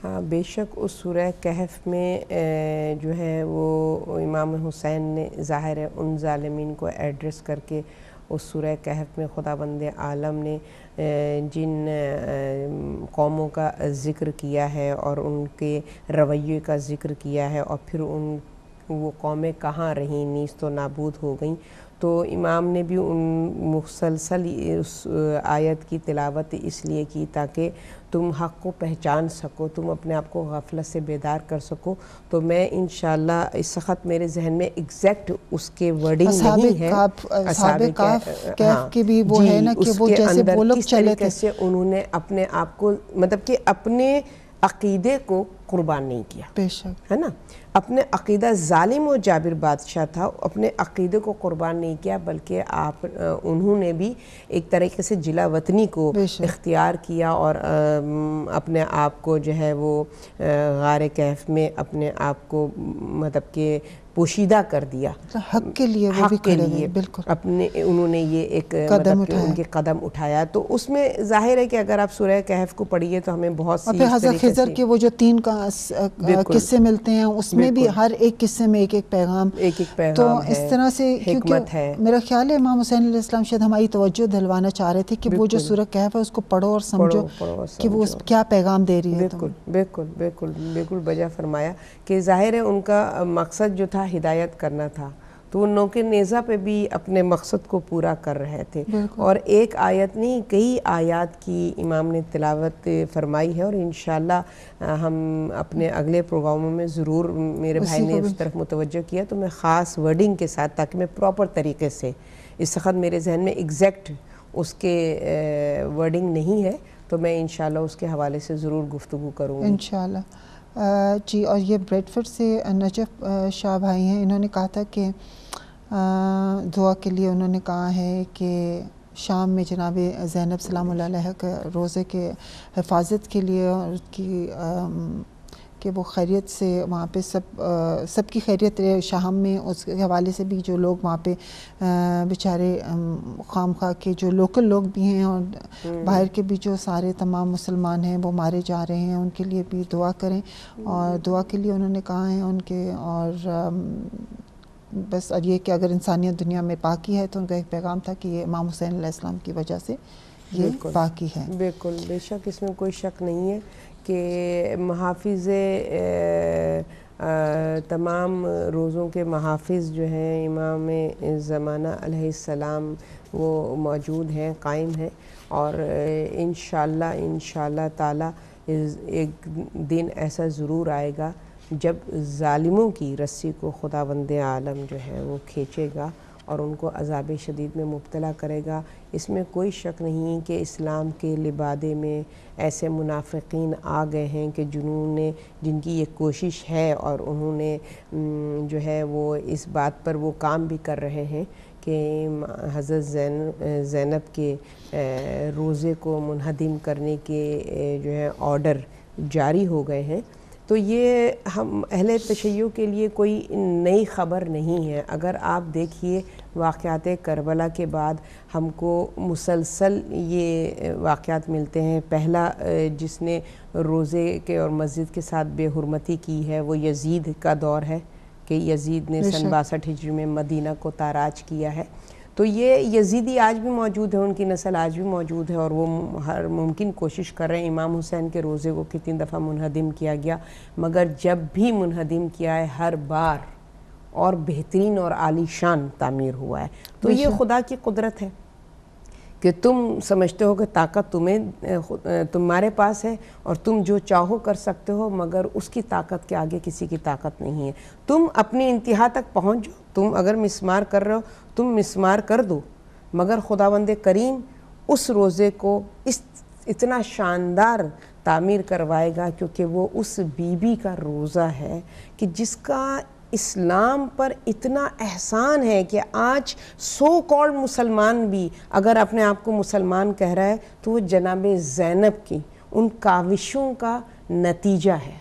ہاں بے شک اس سورہ کہف میں جو ہے وہ امام حسین نے ظاہر ہے ان ظالمین کو ایڈریس کر کے اس سورہ کہف میں خداوند عالم نے جن قوموں کا ذکر کیا ہے اور ان کے رویے کا ذکر کیا ہے، اور پھر وہ قومیں کہاں رہیں، نیست و نابود ہو گئیں، تو امام نے بھی ان مسلسل اس آیت کی تلاوت اس لیے کی تاکہ تم حق کو پہچان سکو، تم اپنے آپ کو غفلت سے بیدار کر سکو۔ تو میں انشاءاللہ اس وقت میرے ذہن میں ایگزیکٹ اس کے ورڈنگ نہیں ہے، اصحاب کہف کی بھی وہ ہے نا کہ وہ جیسے وہ لوگ چلے تھے، سے انہوں نے اپنے آپ کو مطلب کہ اپنے عقیدے کو قربان نہیں کیا، بے شک، ہے نا، اپنے عقیدہ ظالم و جابر بادشاہ تھا، اپنے عقیدے کو قربان نہیں کیا، بلکہ انہوں نے بھی ایک طریقے سے جلا وطنی کو اختیار کیا، اور اپنے آپ کو جو ہے وہ غار کہف میں اپنے آپ کو مطلب کہ پوشیدہ کر دیا، حق کے لیے، وہ بھی کھڑے ہوئے، بالکل، اپنے انہوں نے یہ ایک قدم ان کے قدم اٹھایا۔ تو اس میں ظاہر ہے کہ اگر آپ سورہ کہف کو پڑھیے تو ہمیں بہت سی، اور پھر حضرت خضر کے وہ جو 3 قصے ملتے ہیں اس میں بھی ہر ایک قصے میں ایک پیغام، تو اس طرح سے کیونکہ میرا خیال ہے امام حسین علیہ السلام شاید ہماری توجہ دلوانا چاہ رہے تھے کہ وہ جو سورہ کہف ہے اس کو پڑھو اور سمجھو کہ وہ کیا پیغام دے رہی ہے۔ بالکل بجا فرمایا کہ ظاہر ہے ان کا مقصد جو تھا ہدایت کرنا تھا، تو وہ نوک نیزہ پہ بھی اپنے مقصد کو پورا کر رہے تھے، اور ایک آیت نہیں کئی آیات کی امام نے تلاوت فرمائی ہے، اور انشاءاللہ ہم اپنے اگلے پروگراموں میں ضرور، میرے بھائی نے اس طرف متوجہ کیا تو میں خاص ورڈنگ کے ساتھ، تاکہ میں پراپر طریقے سے، اس وقت میرے ذہن میں ایگزیکٹ اس کے ورڈنگ نہیں ہے، تو میں انشاءاللہ اس کے حوالے سے ضرور گفتگو کروں گی انشاءاللہ۔ جی، اور یہ بریڈ فورڈ سے نجف شاہ بھائی ہیں، انہوں نے کہا تھا کہ دعا کے لیے انہوں نے کہا ہے کہ شام میں جناب زینب سلام اللہ علیہ کے روزے کے حفاظت کے لیے، اور کی کہ وہ خیریت سے وہاں پہ سب کی خیریت رہے شام میں، اس کے حوالے سے بھی جو لوگ وہاں پہ بیچارے خام خواہ کے جو لوکل لوگ بھی ہیں اور باہر کے بھی جو سارے تمام مسلمان ہیں وہ مارے جا رہے ہیں، ان کے لیے بھی دعا کریں، اور دعا کے لیے انہوں نے کہا ہے ان کے، اور بس اب یہ کہ اگر انسانیت دنیا میں باقی ہے تو ان کا ایک پیغام تھا کہ یہ امام حسین علیہ السلام کی وجہ سے یہ باقی ہے۔ بالکل، بے شک اس میں کوئی شک نہیں ہے کہ محافظ تمام روزوں کے محافظ جو ہیں امام زمانہ علیہ السلام وہ موجود ہیں، قائم ہیں، اور انشاءاللہ تعالی ایک دن ایسا ضرور آئے گا جب ظالموں کی رسی کو خداوند عالم جو ہے وہ کھینچے گا اور ان کو عذاب شدید میں مبتلا کرے گا۔ اس میں کوئی شک نہیں کہ اسلام کے لبادے میں ایسے منافقین آ گئے ہیں کہ جن کی یہ کوشش ہے، اور انہوں نے جو ہے وہ اس بات پر وہ کام بھی کر رہے ہیں کہ حضرت زینب کے روزے کو منہدم کرنے کے جو ہے آرڈر جاری ہو گئے ہیں، تو یہ ہم اہل تشیع کے لیے کوئی نئی خبر نہیں ہے. اگر آپ دیکھیے واقعات کربلا کے بعد ہم کو مسلسل یہ واقعات ملتے ہیں. پہلا جس نے روزے کے اور مسجد کے ساتھ بے حرمتی کی ہے وہ یزید کا دور ہے کہ یزید نے سن 62 ہجری میں مدینہ کو تاراج کیا ہے. تو یہ یزیدی آج بھی موجود ہے, ان کی نسل آج بھی موجود ہے, اور وہ ہر ممکن کوشش کر رہے ہیں. امام حسین کے روزے کو کتنی دفعہ منہدم کیا گیا, مگر جب بھی منہدم کیا ہے ہر بار اور بہترین اور عالی شان تعمیر ہوا ہے. تو یہ خدا کی قدرت ہے کہ تم سمجھتے ہو کہ طاقت تمہارے پاس ہے اور تم جو چاہو کر سکتے ہو, مگر اس کی طاقت کے آگے کسی کی طاقت نہیں ہے. تم اپنی انتہا تک پہنچ جاؤ. تم اگر مسمار کر رہے ہو تم مسمار کر دو, مگر خداوند کریم اس روزے کو اتنا شاندار تعمیر کروائے گا, کیونکہ وہ اس بی بی کا روزہ ہے کہ جس کا اسلام پر اتنا احسان ہے کہ آج سو کالڈ مسلمان بھی اگر اپنے آپ کو مسلمان کہہ رہا ہے تو وہ جناب زینب کی ان کاوشوں کا نتیجہ ہے.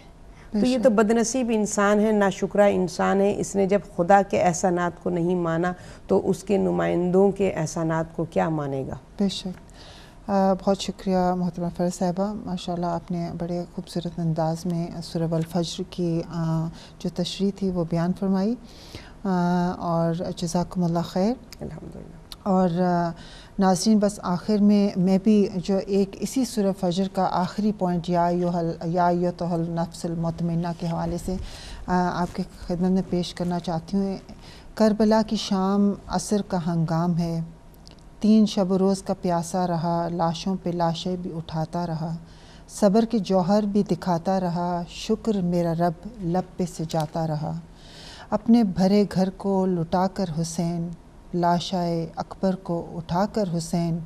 تو یہ تو بدنصیب انسان ہے, ناشکرہ انسان ہے. اس نے جب خدا کے احسانات کو نہیں مانا تو اس کے نمائندوں کے احسانات کو کیا مانے گا. بے شک. بہت شکریہ محترمہ فیض صاحبہ, ماشاءاللہ آپ نے بڑے خوبصورت انداز میں سورہ الفجر کی جو تشریح تھی وہ بیان فرمائی, اور جزاکم اللہ خیر. الحمدللہ. اور ناظرین بس آخر میں بھی جو ایک اسی سورہ فجر کا آخری پوائنٹ یا ایتھا النفس المطمئنہ کے حوالے سے آپ کے خدمت میں پیش کرنا چاہتی ہوں. کربلا کی شام عصر کا ہنگام ہے, 3 شب و روز کا پیاسا رہا, لاشوں پہ لاشیں بھی اٹھاتا رہا, صبر کے جوہر بھی دکھاتا رہا, شکر میرا رب لب پہ سے جاتا رہا. اپنے بھرے گھر کو لٹا کر حسین, لاشائے اکبر کو اٹھا کر حسین,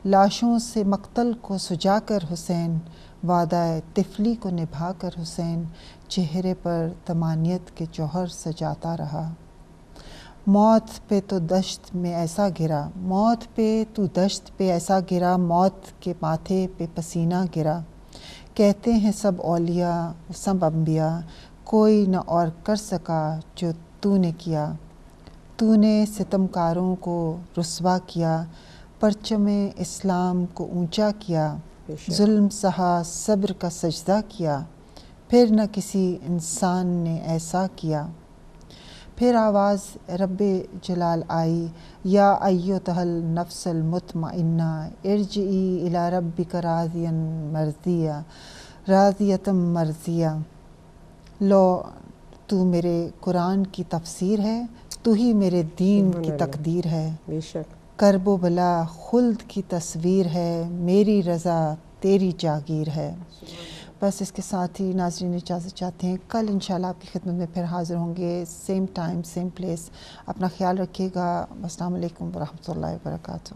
لاشوں سے مقتل کو سجا کر حسین, وعدہ طفلی کو نبھا کر حسین, چہرے پر تمانیت کے جوہر سجاتا رہا. موت پہ تو دشت میں ایسا گرا, موت پہ تو دشت پہ ایسا گرا, موت کے ماتھے پہ پسینہ گرا. کہتے ہیں سب اولیاء سب انبیاء, کوئی نہ اور کر سکا جو تو نے کیا. تو نے ستمکاروں کو رسوا کیا, پرچم اسلام کو اونچا کیا. ظلم سہا صبر کا سجدہ کیا, پھر نہ کسی انسان نے ایسا کیا. پھر آواز رب جلال آئی, یا ایتھا النفس المطمئنہ ارجعی الی ربک راضیہ مرضیہ راضیۃ مرضیہ. لو تو میرے قرآن کی تفسیر ہے, تو ہی میرے دین کی تقدیر ہے. بے شک. کرب و بلا خلد کی تصویر ہے, میری رضا تیری جاگیر ہے. بس اس کے ساتھ ہی ناظرین اجازت چاہتے ہیں. کل انشاءاللہ آپ کی خدمت میں پھر حاضر ہوں گے, سیم ٹائم سیم پلیس. اپنا خیال رکھیے گا. السلام علیکم ورحمۃ اللہ وبرکاتہ.